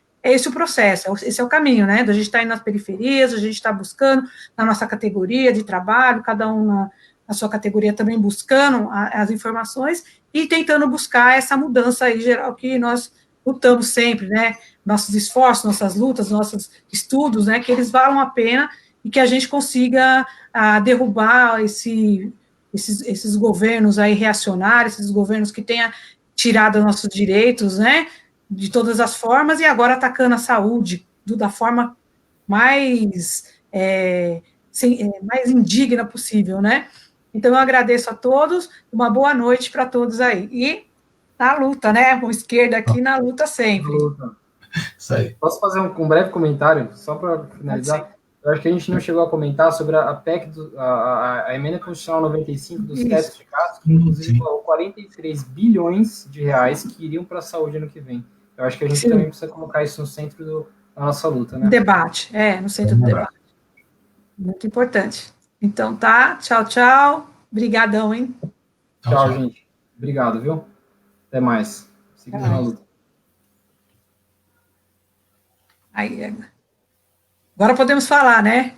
o processo, esse é o caminho, né, da gente estar indo nas periferias, a gente está buscando na nossa categoria de trabalho, cada um na sua categoria também buscando as informações e tentando buscar essa mudança aí geral que nós lutamos sempre, né, nossos esforços, nossas lutas, nossos estudos, né, que eles valham a pena e que a gente consiga derrubar esses governos aí reacionários, esses governos que tenham tirado nossos direitos, né, de todas as formas, e agora atacando a saúde da forma mais mais indigna possível, né. Então, eu agradeço a todos, uma boa noite para todos aí. E na luta, né, o esquerda aqui na luta sempre. Isso aí. Posso fazer um breve comentário, só para finalizar? Eu acho que a gente não chegou a comentar sobre a PEC, a Emenda Constitucional 95 dos tetos de gastos, que inclusive falou 43 bilhões de reais que iriam para a saúde ano que vem. Eu acho que a gente também precisa colocar isso no centro da nossa luta, né? Debate, no centro do debate. Muito importante. Então tá, tchau, tchau. Obrigadão, hein? Tchau, gente. Obrigado, viu? Até mais. Seguimos na luta. Aí, agora podemos falar, né?